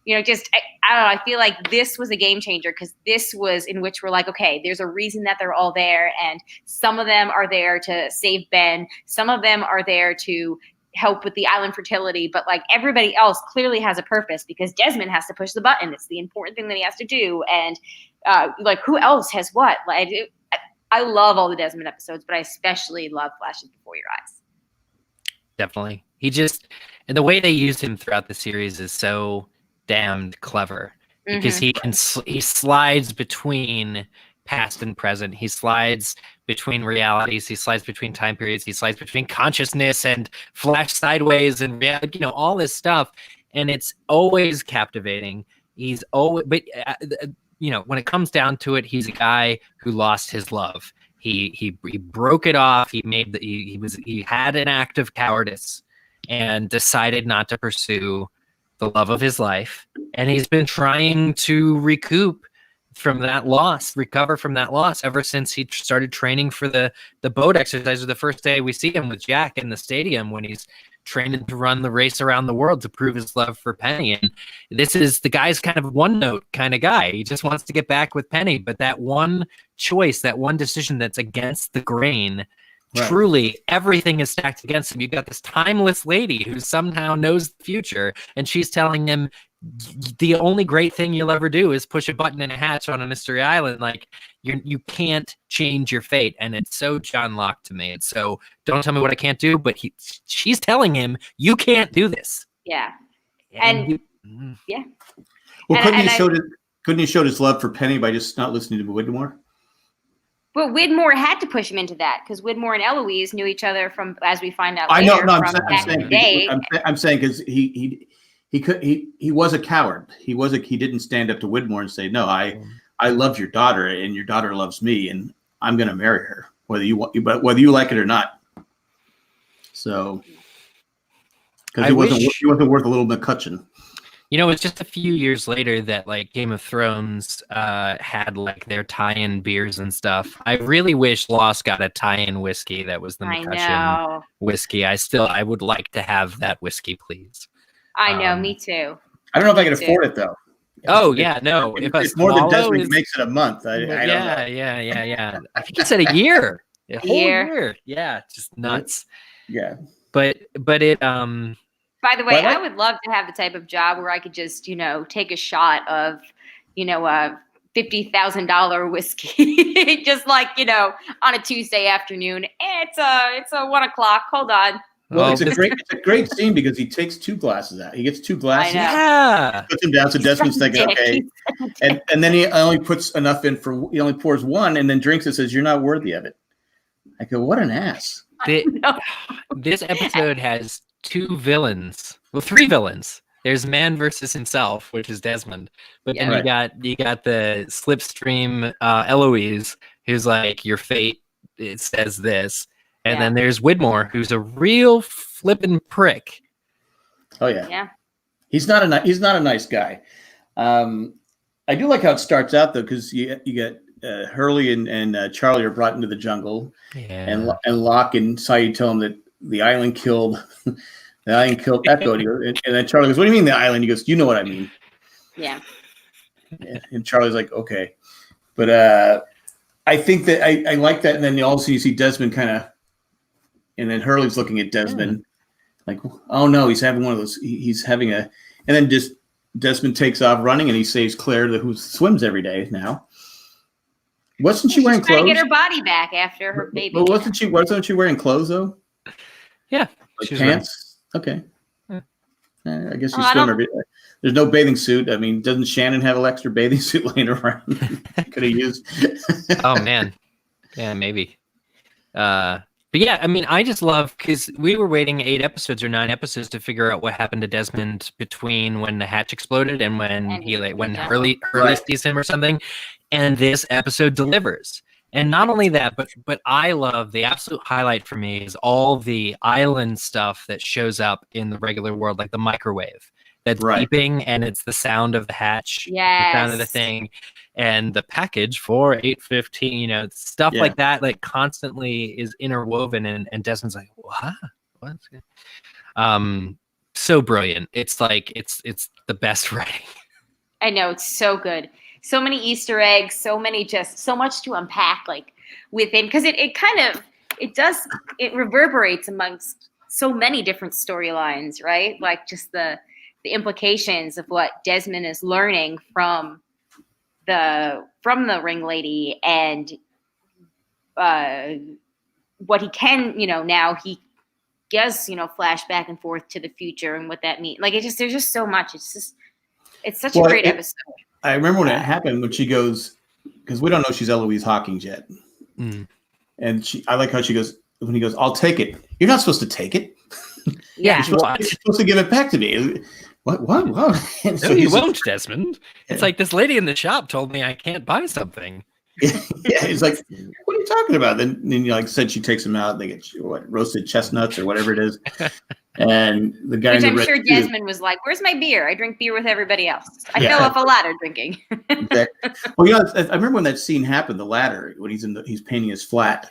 I don't know. I feel like this was a game changer because this was in which we're like, okay, there's a reason that they're all there, and some of them are there to save Ben. Some of them are there to help with the island fertility, but like everybody else clearly has a purpose because Desmond has to push the button. It's the important thing that he has to do. And like, who else has what? Like, I love all the Desmond episodes, but I especially love Flashes Before Your Eyes. Definitely. And the way they used him throughout the series is so damned clever because he slides between past and present. He slides between realities. He slides between time periods. He slides between consciousness and flash sideways and reality, all this stuff. And it's always captivating. He's always, but when it comes down to it, he's a guy who lost his love. He broke it off. He had an act of cowardice and decided not to pursue the love of his life. And he's been trying to recover from that loss ever since he started training for the boat exercise. The first day we see him with Jack in the stadium when he's training to run the race around the world to prove his love for Penny. And this is the guy's kind of one note kind of guy. He just wants to get back with Penny, but that one choice, that one decision that's against the grain, right. Truly everything is stacked against him. You got this timeless lady who somehow knows the future, and she's telling him, the only great thing you'll ever do is push a button in a hatch on a mystery island. Like you can't change your fate, and it's so John Locke to me. It's so, don't tell me what I can't do, but she's telling him you can't do this. Yeah, Well, couldn't he showed his love for Penny by just not listening to Widmore? But Widmore had to push him into that because Widmore and Eloise knew each other from, as we find out I later, know. No, from back in the day. I'm saying because he was a coward. He didn't stand up to Widmore and say, "No, I love your daughter, and your daughter loves me, and I'm going to marry her, whether you like it or not." So, because he wasn't worth a little McCutcheon. You know, it's just a few years later that like Game of Thrones had like their tie-in beers and stuff. I really wish Lost got a tie-in whiskey that was the McCutcheon whiskey. I would like to have that whiskey, please. I know, me too. I don't know if I can afford it though. Oh yeah, no. If it's more than Desmond makes it a month. I don't know. Yeah. I think he said a year. A whole year. Yeah, just nuts. Yeah. But it By the way, I would love to have the type of job where I could just, take a shot of, $50,000 whiskey, just like, on a Tuesday afternoon. It's a 1:00. Hold on. Well, it's a great scene because he takes 2 glasses out. He gets 2 glasses. Yeah. Puts them down. So Desmond's thinking, okay. And then he only puts enough in he only pours 1 and then drinks it, says, "You're not worthy of it." I go, what an ass. This episode has 2 villains. Well, 3 villains. There's man versus himself, which is Desmond. But then you got the slipstream Eloise, who's like, your fate, it says this. And then there's Widmore, who's a real flippin' prick. Oh yeah. Yeah. He's not a nice guy. I do like how it starts out though, because you get Hurley and Charlie are brought into the jungle, and Locke and Saeed tell him that the island killed Echo. And then Charlie goes, "What do you mean the island?" He goes, "You know what I mean." Yeah. And Charlie's like, "Okay," but I think that I like that. And then also you see Desmond kind of, and then Hurley's looking at Desmond like, "Oh no, he's having one of those. He's having a," and then just Desmond takes off running, and he saves Claire, who swims every day now. Wasn't she wearing clothes? Trying to get her body back after her baby. But wasn't she wearing clothes though? Yeah, like pants. Okay. I guess she's swimming every day. There's no bathing suit. I mean, doesn't Shannon have an extra bathing suit laying around? Could have used. Oh man, yeah, maybe. But yeah, I mean, I just love, because we were waiting 8 episodes or 9 episodes to figure out what happened to Desmond between when the hatch exploded and when Hurley sees him or something, and this episode delivers. And not only that, but I love, the absolute highlight for me is all the island stuff that shows up in the regular world, like the microwave that's beeping, and it's the sound of the hatch, the sound of the thing, and the package for 8:15, stuff like that, like constantly is interwoven, and Desmond's like, what? So brilliant. It's like it's the best writing. I know, it's so good. So many Easter eggs, so much to unpack, like within, because it reverberates amongst so many different storylines, right? Like just the implications of what Desmond is learning from the ring lady, and what he can, now he does, flash back and forth to the future and what that means. Like there's just so much. It's such a great episode. I remember when it happened, when she goes, because we don't know she's Eloise Hawkins yet. Mm. And I like how she goes, when he goes, "I'll take it." You're not supposed to take it. Yeah. You're supposed to give it back to me. What? And so you won't, Desmond. It's like, this lady in the shop told me I can't buy something. Yeah, he's like, "What are you talking about?" Then like said, she takes him out. They get roasted chestnuts or whatever it is. And the guy, which I'm sure Desmond was like, "Where's my beer? I drink beer with everybody else. I fell off a ladder drinking." Well, I remember when that scene happened, the ladder, when he's painting his flat,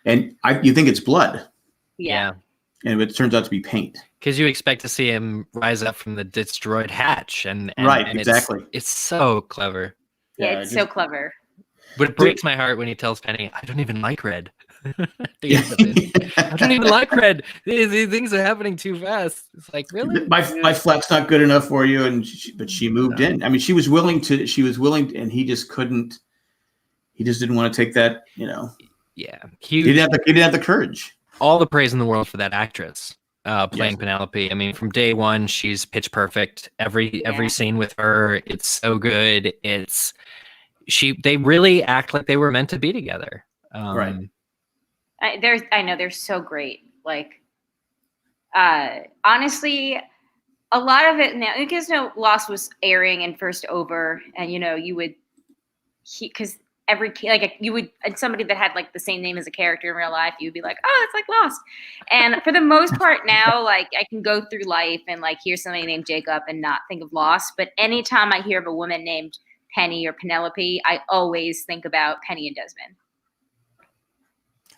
and you think it's blood. Yeah. And it turns out to be paint. Because you expect to see him rise up from the destroyed hatch, and exactly. It's so clever. Yeah, it's so clever. But it breaks my heart when he tells Penny, "I don't even like red." I don't even like red. These things are happening too fast. It's like, really? My fleck's not good enough for you, but she moved in. I mean, she was willing, and he just couldn't. He just didn't want to take that. Yeah, he didn't have the courage. All the praise in the world for that actress playing Penelope. I mean, from day one, she's pitch perfect. Every scene with her, it's so good. They really act like they were meant to be together. Right. I know they're so great. Like, honestly, a lot of it now, because Lost was airing and first over, and because you would, and somebody that had like the same name as a character in real life, you'd be like, oh, it's like Lost. And for the most part now, like, I can go through life and like hear somebody named Jacob and not think of Lost. But anytime I hear of a woman named Penny or Penelope, I always think about Penny and Desmond.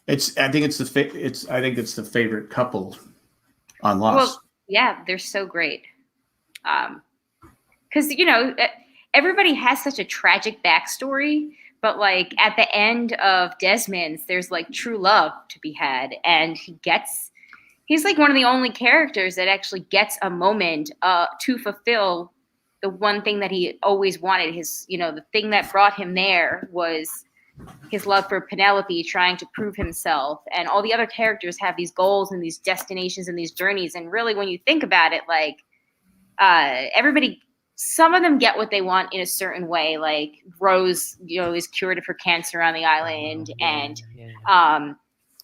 I think it's the favorite couple on Lost. Well, yeah, they're so great. Because everybody has such a tragic backstory, but like at the end of Desmond's, there's like true love to be had, and he's like one of the only characters that actually gets a moment to fulfill the one thing that he always wanted. The thing that brought him there was his love for Penelope, trying to prove himself. And all the other characters have these goals and these destinations and these journeys. And really, when you think about it, like everybody, some of them get what they want in a certain way. Like Rose, is cured of her cancer on the island, and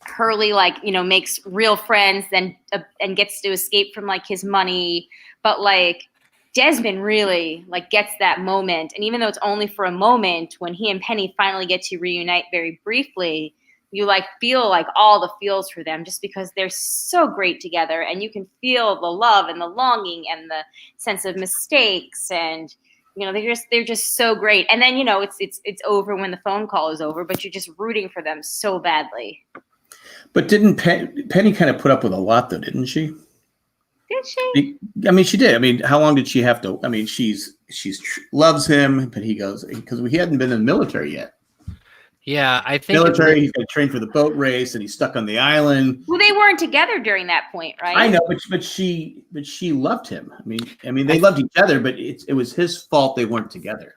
Hurley, makes real friends and gets to escape from like his money. But like Desmond really like gets that moment, and even though it's only for a moment, when he and Penny finally get to reunite very briefly, you like feel like all the feels for them, just because they're so great together, and you can feel the love and the longing and the sense of mistakes, and they're just so great. And then it's over when the phone call is over, but you're just rooting for them so badly. But didn't Penny kind of put up with a lot, though, didn't she? Did she? I mean, she did. I mean, how long did she have to? I mean, she's loves him, but he goes, because he hadn't been in the military yet. Yeah, I think military. He's got trained for the boat race, and he's stuck on the island. Well, they weren't together during that point, right? I know, but she loved him. I mean, they loved each other, but it was his fault they weren't together.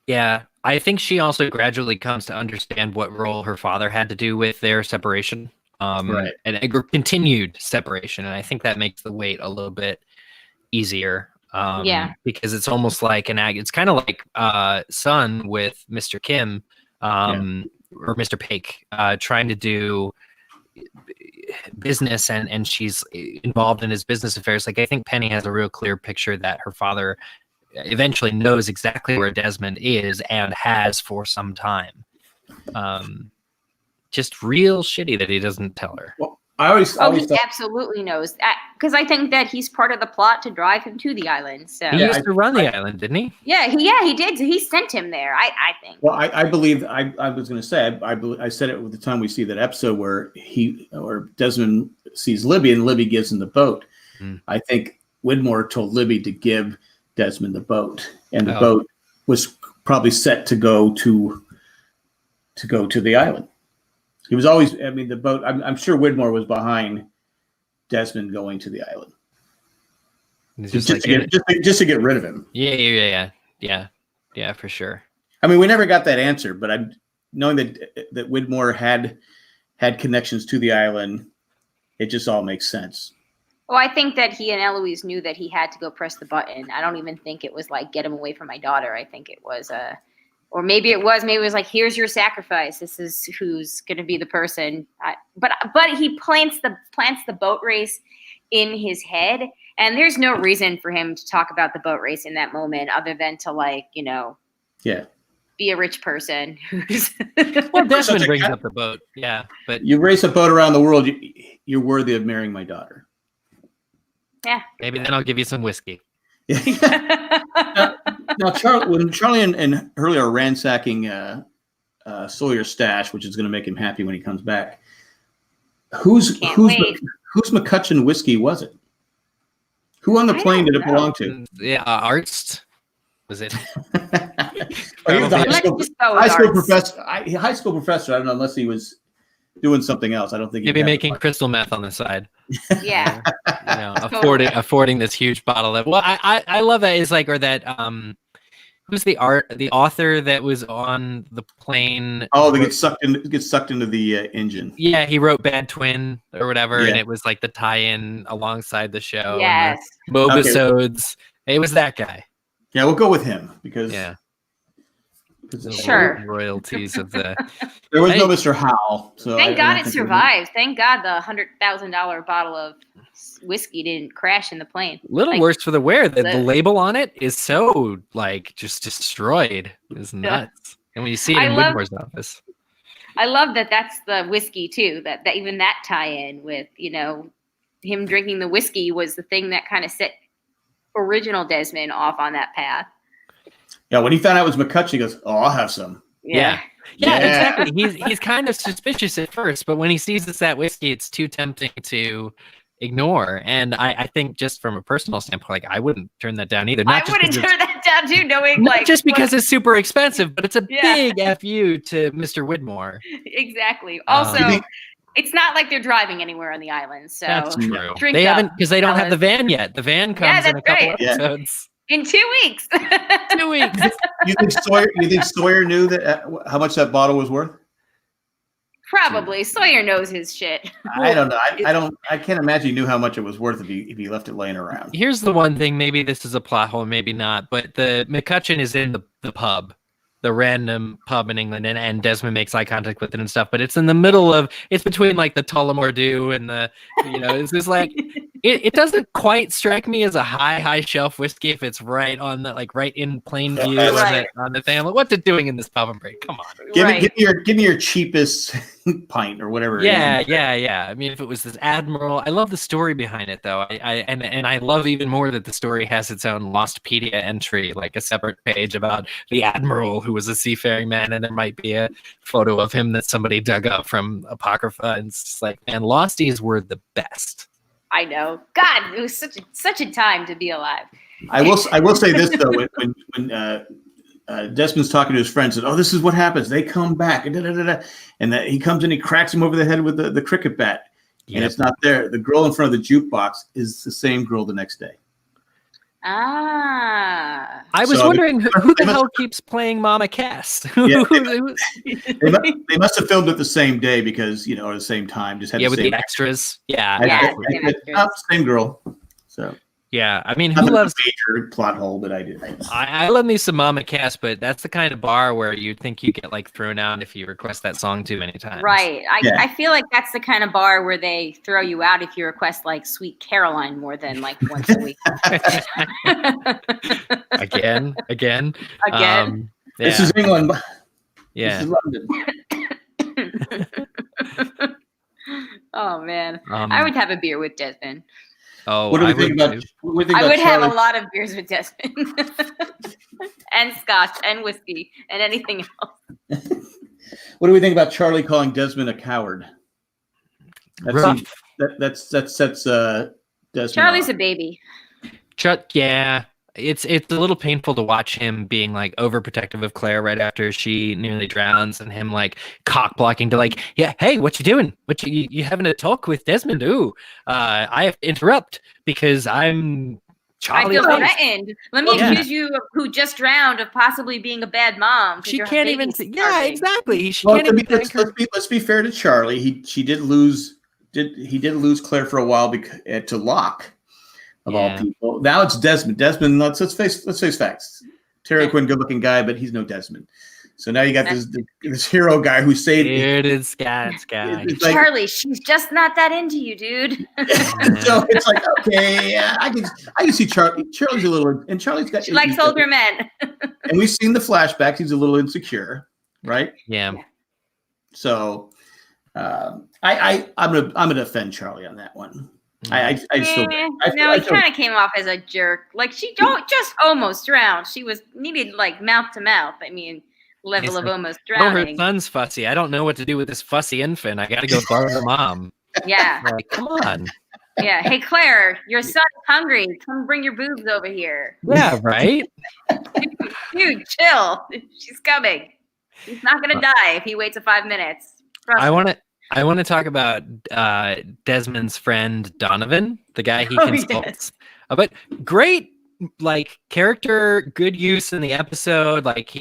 Yeah, I think she also gradually comes to understand what role her father had to do with their separation. And a continued separation, and I think that makes the wait a little bit easier. Because it's almost like it's kind of like Sun with Mr. Kim or Mr. Paik trying to do business, and she's involved in his business affairs. Like, I think Penny has a real clear picture that her father eventually knows exactly where Desmond is and has for some time. Just real shitty that he doesn't tell her. Well, he absolutely knows that, because I think that he's part of the plot to drive him to the island. So he used to run the island, didn't he? Yeah, he did. He sent him there. I think. Well, I believe I was going to say I said it with the time we see that episode where Desmond sees Libby and Libby gives him the boat. I think Widmore told Libby to give Desmond the boat, and the boat was probably set to go to the island. He was always, the boat, I'm sure Widmore was behind Desmond going to the island. Just to get rid of him. Yeah, for sure. I mean, we never got that answer, but I'm knowing that Widmore had connections to the island, it just all makes sense. Well, I think that he and Eloise knew that he had to go press the button. I don't even think it was like, get him away from my daughter. I think it was or maybe it was like, here's your sacrifice. This is who's going to be the person. But he plants the boat race in his head, and there's no reason for him to talk about the boat race in that moment other than to be a rich person. Well, Desmond brings up the boat. Yeah, but you race a boat around the world. You're worthy of marrying my daughter. Yeah. Maybe then I'll give you some whiskey. Now, when Charlie and Hurley are ransacking Sawyer's stash, which is going to make him happy when he comes back, whose McCutcheon whiskey was it? Who on the plane did it belong to? Yeah, Arzt. Was it? High school professor. I don't know unless he was doing something else. I don't think he'd Maybe have making the crystal meth on the side. Yeah. You know, affording this huge bottle of. Well, I love that is like, or that who's the author that was on the plane? Oh, they get sucked into the engine. Yeah, he wrote Bad Twin or whatever, Yeah. and it was like the tie-in alongside the show. Yes. And the Mobisodes. It was that guy. Yeah, we'll go with him because Sure. Royalties of the. there was no Mr. Howell. So Thank I God don't it think survived. Thank God the $100,000 bottle of whiskey didn't crash in the plane. Little Like, worse for the wear. The label on it is so like just destroyed. It's nuts. And when you see it in Whitmore's office. I love that that's the whiskey too. That even that tie-in with, you know, him drinking the whiskey was the thing that kind of set original Desmond off on that path. Yeah, when he found out it was McCutcheon, he goes, "Oh, I'll have some." Yeah, exactly. He's kind of suspicious at first, but when he sees it's that whiskey, it's too tempting to ignore. And I think just from a personal standpoint, like I wouldn't turn that down either. I wouldn't turn that down too, knowing not like just because it's super expensive, but it's a big fu to Mr. Whitmore. Exactly. Also, it's not like they're driving ananywhere on the island, so that's true. Drink they up, haven't because they don't have the van yet. The van comes in a couple episodes. In 2 weeks. 2 weeks. You think Sawyer knew that how much that bottle was worth? Probably. Sawyer knows his shit. I don't know. I can't imagine he knew how much it was worth if he left it laying around. Here's the one thing. Maybe this is a plot hole, maybe not. But the McCutcheon is in the pub, the random pub in England, and Desmond makes eye contact with it and stuff. But it's in the middle of. It's between like the Tullamore Dew and the. You know, it's just like. It doesn't quite strike me as a high shelf whiskey if it's right on the right in plain view on the thing. I'm like, what's it doing in this pub and break? Come on. Give me your cheapest pint or whatever. Yeah. I mean, if it was this Admiral, I love the story behind it though. I love even more that the story has its own Lostpedia entry, like a separate page about the Admiral who was a seafaring man, and there might be a photo of him that somebody dug up from Apocrypha, and it's like, man, Losties were the best. I know. God, it was such a time to be alive. I will say this though, when Desmond's talking to his friends, and this is what happens. They come back, and he comes in, he cracks him over the head with the cricket bat, and it's not there. The girl in front of the jukebox is the same girl the next day. Ah. I was wondering who the hell keeps playing Mama Cass? They must have filmed it the same day because, at the same time. Just had with the extras. Same girl. So. Yeah, I mean, who loves a major plot hole, but I did. I love me some Mama Cass, but that's the kind of bar where you'd think you get thrown out if you request that song too many times. Right. I feel like that's the kind of bar where they throw you out if you request Sweet Caroline more than once a week. Again. This is England. Yeah. This is London. Oh man, I would have a beer with Desmond. Oh, what do we think about? I would have a lot of beers with Desmond, and scotch, and whiskey, and anything else. What do we think about Charlie calling Desmond a coward? That sets Desmond. Charlie's off. A baby. Yeah. It's a little painful to watch him being overprotective of Claire right after she nearly drowns, and him cock blocking to hey, what you doing? What you having a talk with Desmond? Ooh, I have to interrupt because I'm Charlie. I feel threatened. Let me accuse you of who just drowned of possibly being a bad mom. She can't even. Yeah, exactly. She can't even. Let's be fair to Charlie. He did lose Claire for a while to Locke. Of all people. Now it's Desmond. Desmond, let's face facts. Terry Quinn, good-looking guy, but he's no Desmond. So now you got this hero guy who saved. Bearded Scats guy. Charlie, she's just not that into you, dude. So it's okay, I can see Charlie. Charlie's a little, and Charlie's got. She likes older men. And we've seen the flashbacks. He's a little insecure, right? Yeah. So, I'm gonna defend Charlie on that one. He kind of came off as a jerk. She just almost drowned. She needed mouth to mouth. I mean, level of almost drowning. Her son's fussy. I don't know what to do with this fussy infant. I got to go borrow her mom. Yeah. Come on. Yeah. Hey, Claire, your son's hungry. Come bring your boobs over here. Yeah, right? Dude, chill. She's coming. He's not going to die if he waits 5 minutes. I want I want to talk about Desmond's friend Donovan, the guy he consults. But great, like, character, good use in the episode. Like,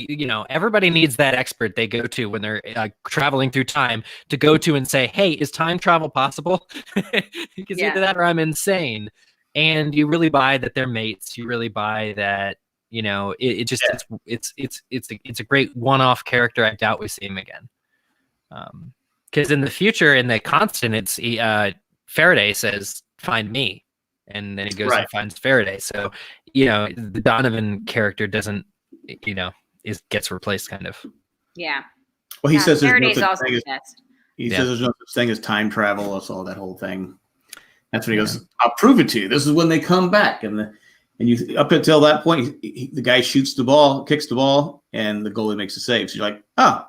everybody needs that expert they go to when they're traveling through time to go to and say, "Hey, is time travel possible?" Because either that or I'm insane. And you really buy that they're mates. You really buy that. It's a great one-off character. I doubt we see him again. Because in the future, in the constant, it's Faraday says, "Find me," and then he goes and finds Faraday. So, the Donovan character doesn't, gets replaced kind of. Yeah. Well, he says Faraday's also the best. He says there's no such thing as time travel. That's all that whole thing. That's when he goes, "I'll prove it to you. This is when they come back." And you up until that point, the guy shoots the ball, kicks the ball, and the goalie makes a save. So you're like, "Oh,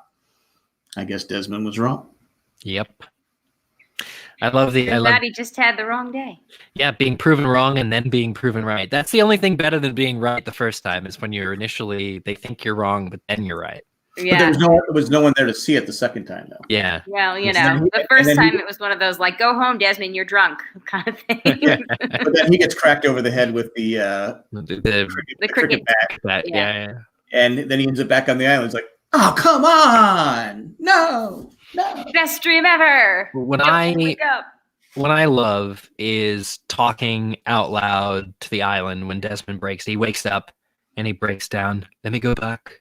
I guess Desmond was wrong." Yep. I love he just had the wrong day. Yeah, being proven wrong and then being proven right. That's the only thing better than being right the first time is when they think you're wrong, but then you're right. Yeah. But there was no one there to see it the second time, though. Yeah. Well, the first time it was one of those, like, "Go home, Desmond, you're drunk," kind of thing. But then he gets cracked over the head with the cricket bat. Yeah. And then he ends up back on the island. It's like, "Oh, come on. No. Best dream ever." What I love is talking out loud to the island when Desmond breaks. He wakes up and he breaks down. "Let me go back.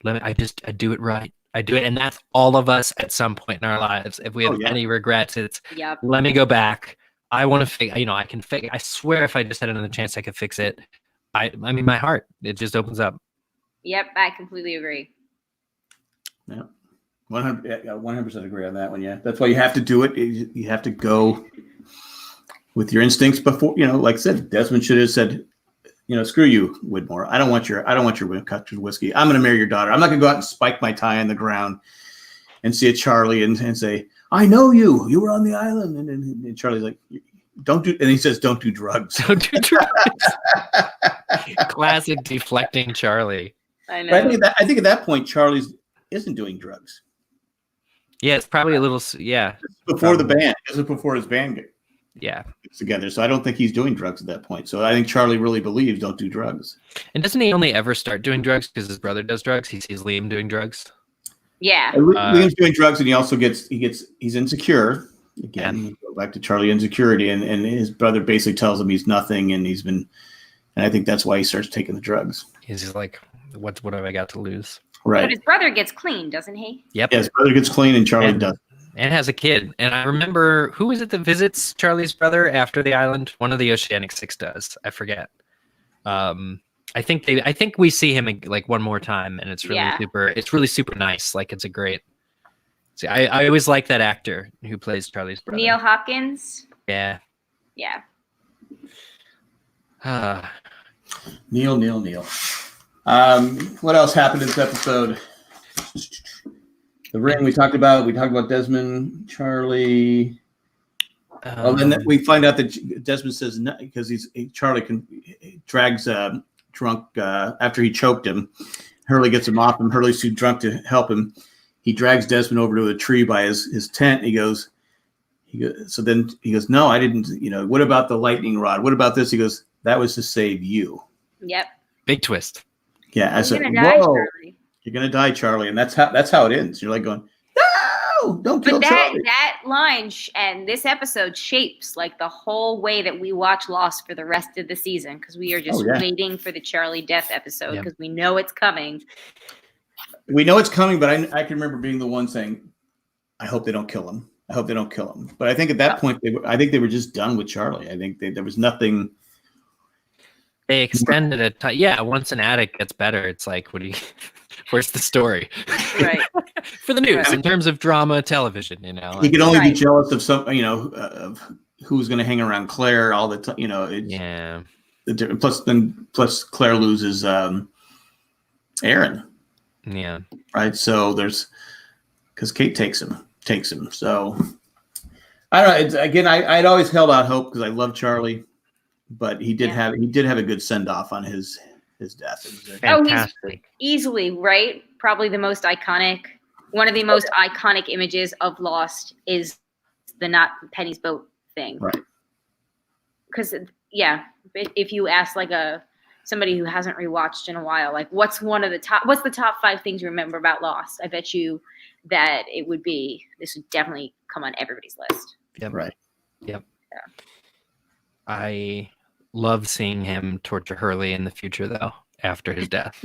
I do it right. I do it." And that's all of us at some point in our lives. If we have any regrets, it's let me go back. I want to fix, I can fix. I swear if I just had another chance, I could fix it. I mean, my heart, it just opens up. Yep. I completely agree. Yeah. 100% agree on that one. Yeah. That's why you have to do it. You have to go with your instincts before, like I said, Desmond should have said, "Screw you, Widmore. I don't want your whiskey. I'm going to marry your daughter. I'm not going to go out and spike my tie on the ground and see a Charlie and say, 'I know you. You were on the island.'" And Charlie's like, "Don't do," and he says, "Don't do drugs." Don't do drugs. Classic deflecting Charlie. I know. But I think at that point, Charlie isn't doing drugs. Yeah, it's probably a little. Yeah. Before the band. This is before his band gets together. So I don't think he's doing drugs at that point. So I think Charlie really believes don't do drugs. And doesn't he only ever start doing drugs because his brother does drugs? He sees Liam doing drugs. Yeah. Liam's doing drugs, and he also he's insecure. Again, go back to Charlie insecurity, and his brother basically tells him he's nothing, and and I think that's why he starts taking the drugs. He's just like, what have I got to lose? Right. But his brother gets clean, doesn't he? Yep. Yeah, his brother gets clean, and Charlie doesn't. And has a kid. And I remember, who is it that visits Charlie's brother after the island? One of the Oceanic Six does. I forget. I think we see him like one more time, and it's really super nice. Like, it's a great. See, I always like that actor who plays Charlie's brother. Neil Hopkins. Yeah. Yeah. Neil. What else happened in this episode? The ring we talked about. We talked about Desmond, Charlie. Then we find out that Desmond says no because Charlie drags drunk after he choked him. Hurley gets him off him. Hurley's too drunk to help him. He drags Desmond over to a tree by his tent. So then he goes, "No, I didn't. What about the lightning rod? What about this?" He goes, "That was to save you." Yep. Big twist. Yeah, I said, "Whoa, you're gonna die, Charlie," and that's how it ends. You're like going, "No, don't kill Charlie." That line and this episode shapes like the whole way that we watch Lost for the rest of the season because we are just waiting for the Charlie death episode because we know it's coming. We know it's coming, but I can remember being the one saying, "I hope they don't kill him. I hope they don't kill him." But I think at that point, they were just done with Charlie. I think there was nothing. They extended it. Yeah, once an addict gets better, it's like, where's the story? Right. For the news, in terms of drama television, He could only be jealous of some, of who's going to hang around Claire all the time. Plus Claire loses Aaron. Yeah. Right. So because Kate takes him. So I don't know. Again, I'd always held out hope because I love Charlie. But he did have a good send off on his death. Fantastic. He's easily right. Probably one of the most iconic images of Lost is the not Penny's boat thing. Right. Because if you ask like somebody who hasn't rewatched in a while, like what's the top 5 things you remember about Lost? I bet you that this would definitely come on everybody's list. Yep. Right. Yep. Yeah. I love seeing him torture Hurley in the future, though, after his death.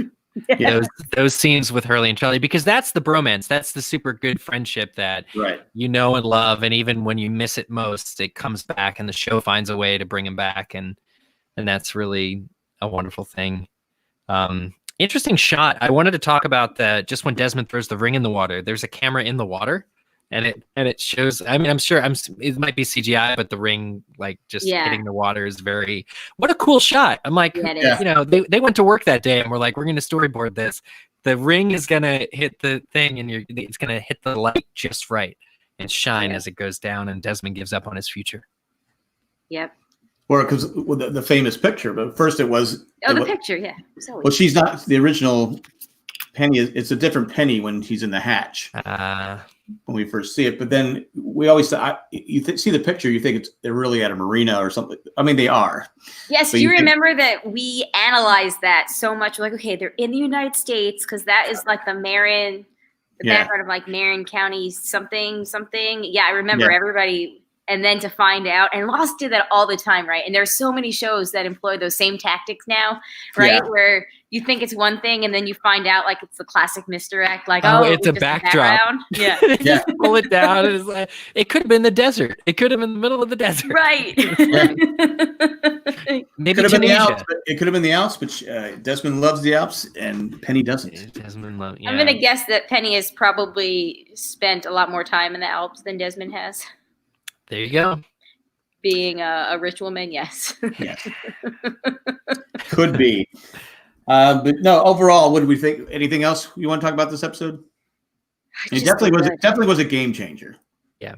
Yeah. Those scenes with Hurley and Charlie, because that's the bromance. That's the super good friendship that you know and love. And even when you miss it most, it comes back and the show finds a way to bring him back. And that's really a wonderful thing. Interesting shot. I wanted to talk about that just when Desmond throws the ring in the water. There's a camera in the water. And it shows. I mean, I'm sure it might be CGI, but the ring like just hitting the water is what a cool shot. I'm like, you know, they went to work that day and we're like, we're going to storyboard this. The ring is going to hit the thing and it's going to hit the light just right and shine as it goes down. And Desmond gives up on his future. Yep. Or because the famous picture, but first it was. Picture, yeah. Well, she's not the original Penny. It's a different Penny when he's in the hatch. When we first see it, but then we always see the picture, you think they're really at a marina or something. I mean, they are. Yes, do you remember that we analyzed that so much? We're like, okay, they're in the United States because that is like the background of like Marin County something. Yeah, I remember everybody. And then to find out, and Lost did that all the time, right? And there's so many shows that employ those same tactics now, right? Yeah. Where you think it's one thing, and then you find out like it's the classic misdirect, like it's a backdrop. Yeah, pull it down. And it's like, it could have been the desert. It could have been the middle of the desert, right? Maybe could have been the Alps. It could have been the Alps, but Desmond loves the Alps, and Penny doesn't. Desmond loves. Yeah. I'm gonna guess that Penny has probably spent a lot more time in the Alps than Desmond has. There you go. Being a rich woman, yes. Yes. Could be. But no, overall, what do we think? Anything else you want to talk about this episode? It definitely was a game changer. Yeah.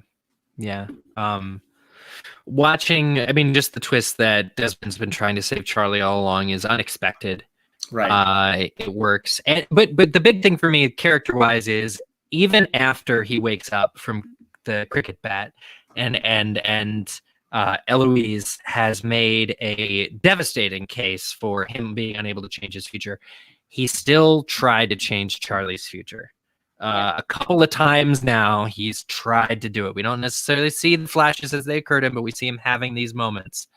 Yeah. Watching, I mean, just the twist that Desmond's been trying to save Charlie all along is unexpected. Right. It works. But the big thing for me, character-wise, is even after he wakes up from the cricket bat, and Eloise has made a devastating case for him being unable to change his future. He still tried to change Charlie's future. A couple of times now, he's tried to do it. We don't necessarily see the flashes as they occur to him, but we see him having these moments.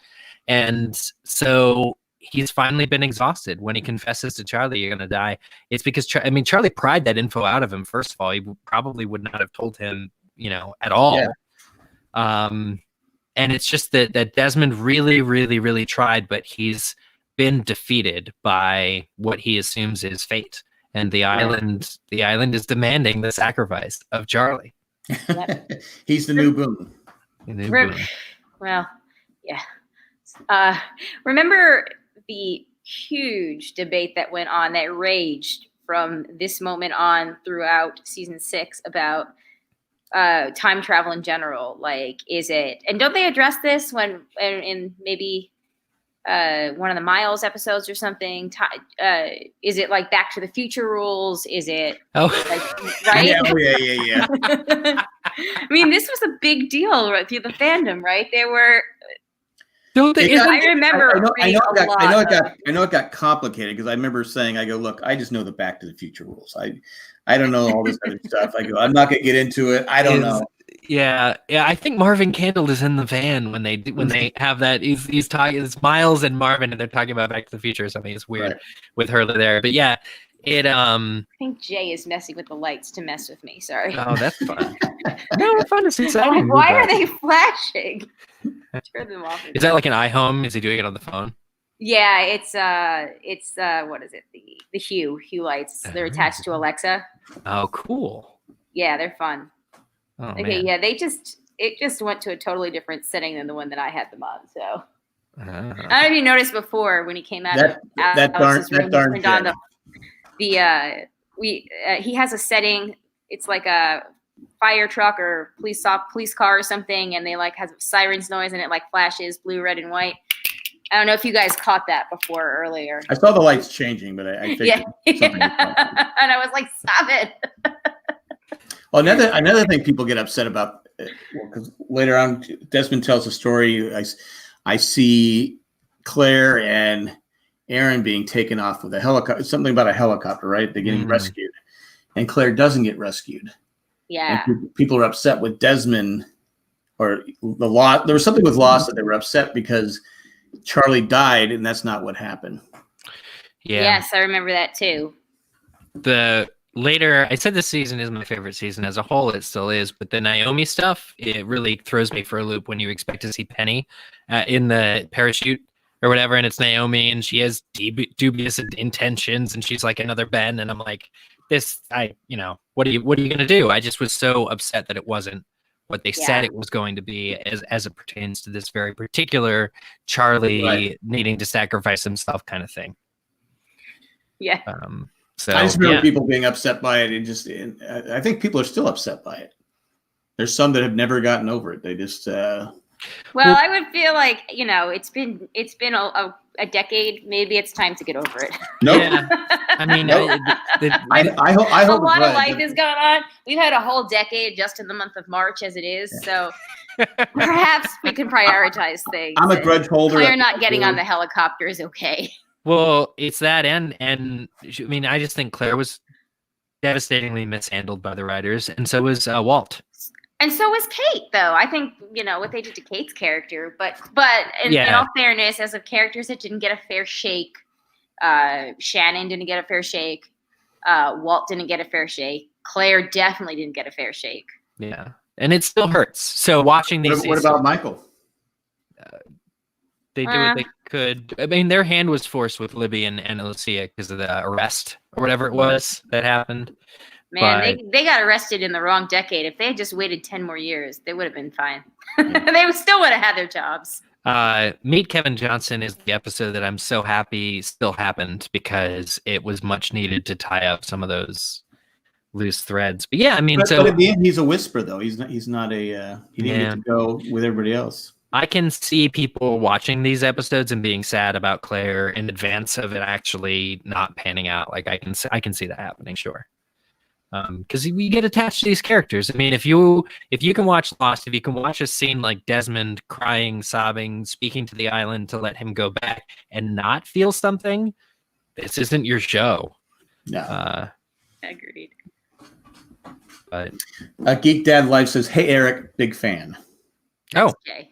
And so he's finally been exhausted. When he confesses to Charlie, you're going to die. It's because, Charlie pried that info out of him, first of all. He probably would not have told him, at all. Yeah. And it's just that Desmond really, really, really tried, but he's been defeated by what he assumes is fate. And the island is demanding the sacrifice of Charlie. Yep. He's the new Boone. Well, yeah. Remember the huge debate that went on, that raged from this moment on throughout season 6 about time travel in general. Like, is it, and don't they address this when in maybe one of the Miles episodes or something? Is it like Back to the Future rules? Is it right? Yeah. I mean, this was a big deal right through the fandom, right? They were. I remember. I know it got complicated because I remember saying, look, I just know the Back to the Future rules. I don't know all this other stuff. I'm not going to get into it. I don't know. Yeah. I think Marvin Candle is in the van when they have that. He's talking. It's Miles and Marvin, and they're talking about Back to the Future or something. It's weird with her there, but yeah, it. I think Jay is messing with the lights to mess with me. Sorry. Oh, that's fun. No, fun. It's exciting. Why are they flashing? Turn them off. Is that like an iHome? Is he doing it on the phone? Yeah, it's what is it? The Hue lights. They're attached to Alexa. Oh, cool. Yeah, they're fun. Oh, okay, man. yeah, it just went to a totally different setting than the one that I had them on. So I don't know if you noticed before when he came out of Alex's room, he turned on he has a setting. It's like a fire truck or police car or something, and they like has sirens noise and it like flashes blue, red, and white. I don't know if you guys caught that before earlier. I saw the lights changing, but I think and I was like, stop it. Well, another thing people get upset about because later on, Desmond tells a story. I see Claire and Aaron being taken off with a helicopter. Something about a helicopter, right? They're getting rescued, and Claire doesn't get rescued. Yeah. And people are upset with Desmond, or the Lost. There was something with Lost that they were upset because Charlie died, and that's not what happened. Yeah. Yes, I remember that too. The later, I said this season is my favorite season as a whole. It still is, but the Naomi stuff, it really throws me for a loop when you expect to see Penny in the parachute or whatever, and it's Naomi, and she has dubious intentions, and she's like another Ben, and I'm like, what are you gonna do? I just was so upset that it wasn't what they said it was going to be as it pertains to this very particular Charlie needing to sacrifice himself kind of thing. Yeah. So I just remember people being upset by it, and I think people are still upset by it. There's some that have never gotten over it. They just. Well, I would feel like it's been a decade. Maybe it's time to get over it. Nope. Yeah. I mean, I hope a lot of life has gone on. We've had a whole decade just in the month of March as it is. So perhaps we can prioritize things. I'm a grudge holder. We're not getting on the helicopter is okay. Well, it's that, and I mean, I just think Claire was devastatingly mishandled by the writers, and so was Walt. And so was Kate, though. I think what they did to Kate's character, but in all fairness, as of characters that didn't get a fair shake, Shannon didn't get a fair shake, Walt didn't get a fair shake, Claire definitely didn't get a fair shake. Yeah, and it still hurts. So watching these, what about Michael? They did what they could. I mean, their hand was forced with Libby and Lucia because of the arrest or whatever it was that happened. Man, they got arrested in the wrong decade. If they had just waited 10 more years, they would have been fine. They still would have had their jobs. Meet Kevin Johnson is the episode that I'm so happy still happened because it was much needed to tie up some of those loose threads. But yeah, I mean, but at the end, he's a whisper though. He's not a. He didn't get to go with everybody else. I can see people watching these episodes and being sad about Claire in advance of it actually not panning out. Like I can see that happening, sure. Because we get attached to these characters. I mean, if you can watch Lost, if you can watch a scene like Desmond crying, sobbing, speaking to the island to let him go back and not feel something, this isn't your show. No. Agreed. But Geek Dad Life says, "Hey Eric, big fan." That's Jay.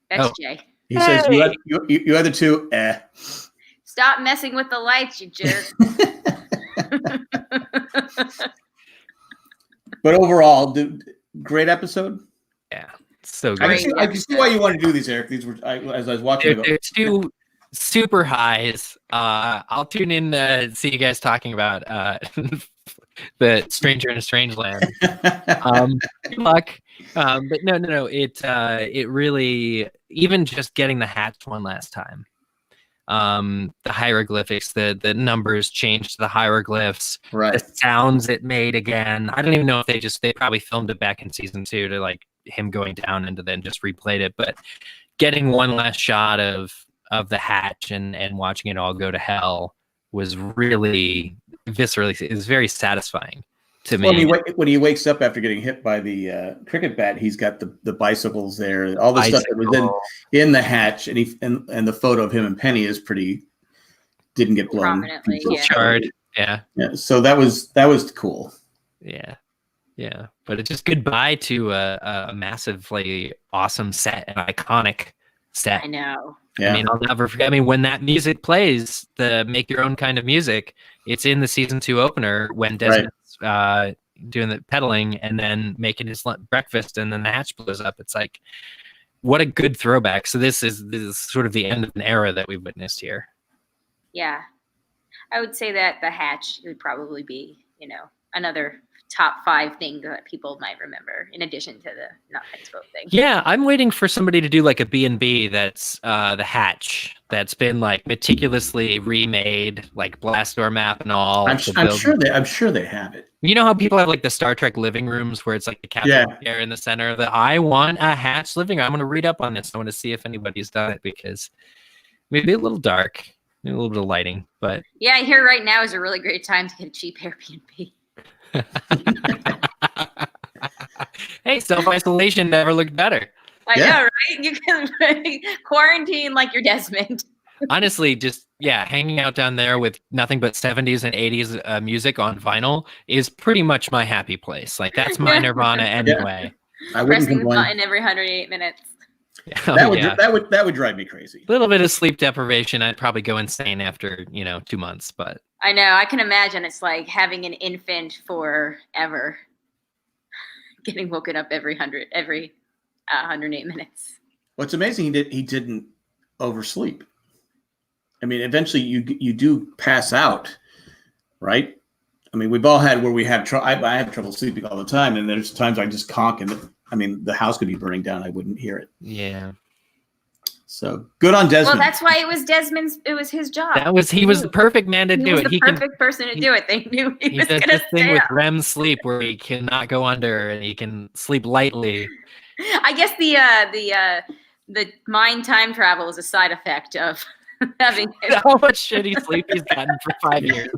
That's Jay. He says, "You other two, eh." Stop messing with the lights, you jerk. But overall, great episode. Yeah, so good. I can see why you want to do these, Eric. These were as I was watching. They're two super highs. I'll tune in to see you guys talking about the Stranger in a Strange Land. Good luck. But no. It really, even just getting the hatch one last time. The hieroglyphics, the numbers changed to the hieroglyphs, right? The sounds it made again. I don't even know if they probably filmed it back in season 2 to like him going down and then just replayed it. But getting one last shot of the hatch and watching it all go to hell was really viscerally. It was very satisfying to me. Well, when he wakes up after getting hit by the cricket bat, he's got the bicycles there, all the stuff that was in the hatch, and the photo of him and Penny is didn't get blown prominently, charred. Yeah. So that was cool. Yeah. But it's just goodbye to a massively awesome set, an iconic set. I know. Yeah. I mean, I'll never forget. I mean, when that music plays, the Make Your Own Kind of Music, it's in the season 2 opener when Desmond's doing the pedaling and then making his breakfast, and then the hatch blows up. It's like, what a good throwback. So this is sort of the end of an era that we've witnessed here. Yeah, I would say that the hatch would probably be, another top 5 thing that people might remember in addition to the not expo thing. Yeah, I'm waiting for somebody to do like a B&B that's the hatch that's been like meticulously remade, like blast door map and all. I'm sure they have it. You know how people have like the Star Trek living rooms where it's like the captain chair in the center? I want a hatch living room. I'm going to read up on this. I want to see if anybody's done it because maybe a little dark, maybe a little bit of lighting, but yeah, here right now is a really great time to get a cheap Airbnb. Hey, Hey, self-isolation never looked better. I know, right? You can quarantine like you're Desmond. Honestly, just hanging out down there with nothing but 70s and 80s music on vinyl is pretty much my happy place. Like that's my Nirvana anyway. I wouldn't Pressing the complain. button every 108 minutes. That would drive me crazy. A little bit of sleep deprivation, I'd probably go insane after 2 months. But I know, I can imagine it's like having an infant forever, getting woken up every 108 minutes. What's amazing, he didn't oversleep. I mean, eventually you do pass out, right? I mean, we've all had where we have trouble. I have trouble sleeping all the time, and there's times I just conk, and the house could be burning down. I wouldn't hear it. Yeah. So good on Desmond. Well, that's why it was Desmond's. It was his job. He was the perfect man to do it. He was the perfect person to do it. They knew he was going to thing stay with up. REM sleep where he cannot go under and he can sleep lightly. I guess the mind time travel is a side effect of having how much shitty sleep he's gotten for 5 years.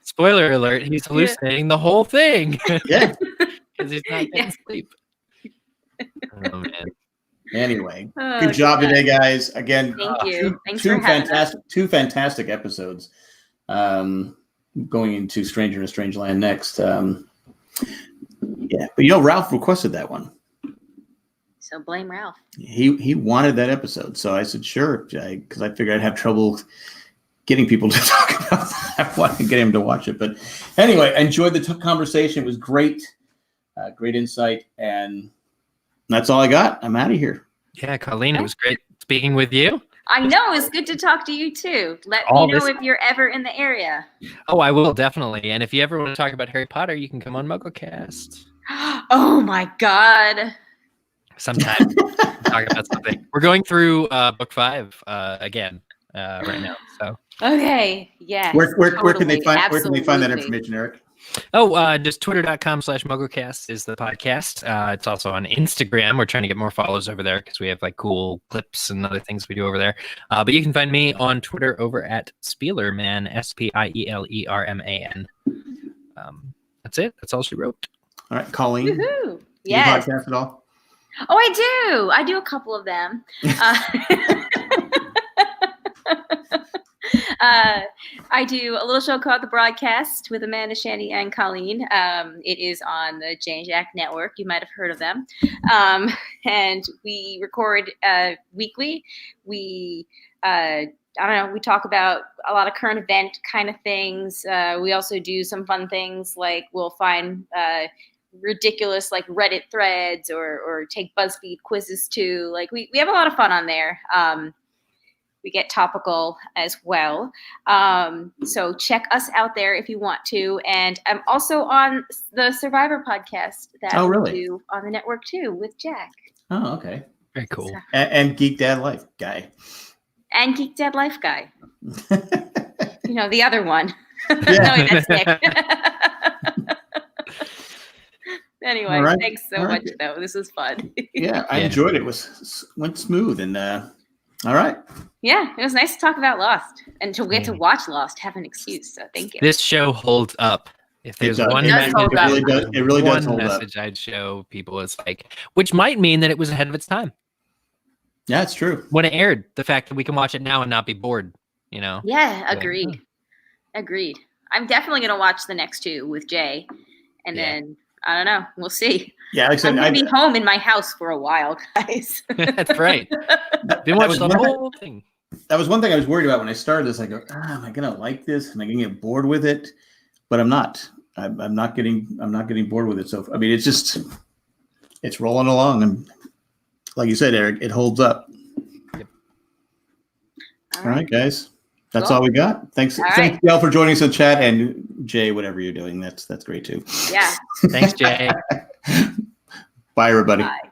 Spoiler alert, he's hallucinating the whole thing. Yeah. Because he's not getting sleep. Oh, man. Anyway, good job today, guys. Again, thank you. Thanks two for having fantastic, us. 2 fantastic episodes. Going into Stranger in a Strange Land next. But Ralph requested that one. So blame Ralph. He wanted that episode, so I said sure, because I figured I'd have trouble getting people to talk about that. I wanted to get him to watch it, but anyway, enjoyed the conversation. It was great, great insight, and that's all I got. I'm out of here. Yeah, Colleen, it was great speaking with you. I know, it's good to talk to you too. Let me know if you're ever in the area. Oh, I will definitely. And if you ever want to talk about Harry Potter, you can come on MuggleCast. Oh my God. Sometime talk about something. We're going through book 5 again right now. So okay, yeah. Where can they find that information, Eric? Oh, just twitter.com/MuggleCast is the podcast. It's also on Instagram. We're trying to get more follows over there because we have like cool clips and other things we do over there. But you can find me on Twitter over at Spielerman, Spielerman. That's it. That's all she wrote. All right, Colleen. Woohoo! Yes. Do you podcast at all? Oh, I do. I do a couple of them. I do a little show called The Broadcast with Amanda, Shanny, and Colleen. It is on the Jane Jack Network. You might have heard of them. And we record weekly. We we talk about a lot of current event kind of things. We also do some fun things like we'll find ridiculous like Reddit threads or take BuzzFeed quizzes too. Like we have a lot of fun on there. We get topical as well. So check us out there if you want to. And I'm also on the Survivor podcast that we do on the network too with Jack. Oh, okay. Very cool. So. And Geek Dad Life guy. And Geek Dad Life guy. The other one. Yeah. No, that's Nick. Anyway, right. Thanks so much, though. This was fun. Yeah, I enjoyed it. Went smooth and all right. Yeah, it was nice to talk about Lost and to get to watch Lost, have an excuse. So thank you. This show holds up. If there's one message, it really does hold up. One message I'd show people is like, which might mean that it was ahead of its time. Yeah, it's true. When it aired, the fact that we can watch it now and not be bored, Yeah, agreed. Agreed. I'm definitely going to watch the next 2 with Jay. And then, I don't know, we'll see. Yeah, like I said, I'm going to be home in my house for a while, guys. That's right. Been watching the whole thing. That was one thing I was worried about when I started this. I go, am I going to like this? Am I going to get bored with it? But I'm not. I'm not getting bored with it. So, I mean, it's rolling along. And like you said, Eric, it holds up. Yep. All right, guys. That's all we got. Thanks y'all for joining us in chat, and Jay, whatever you're doing, that's great too. Yeah. Thanks, Jay. Bye, everybody. Bye.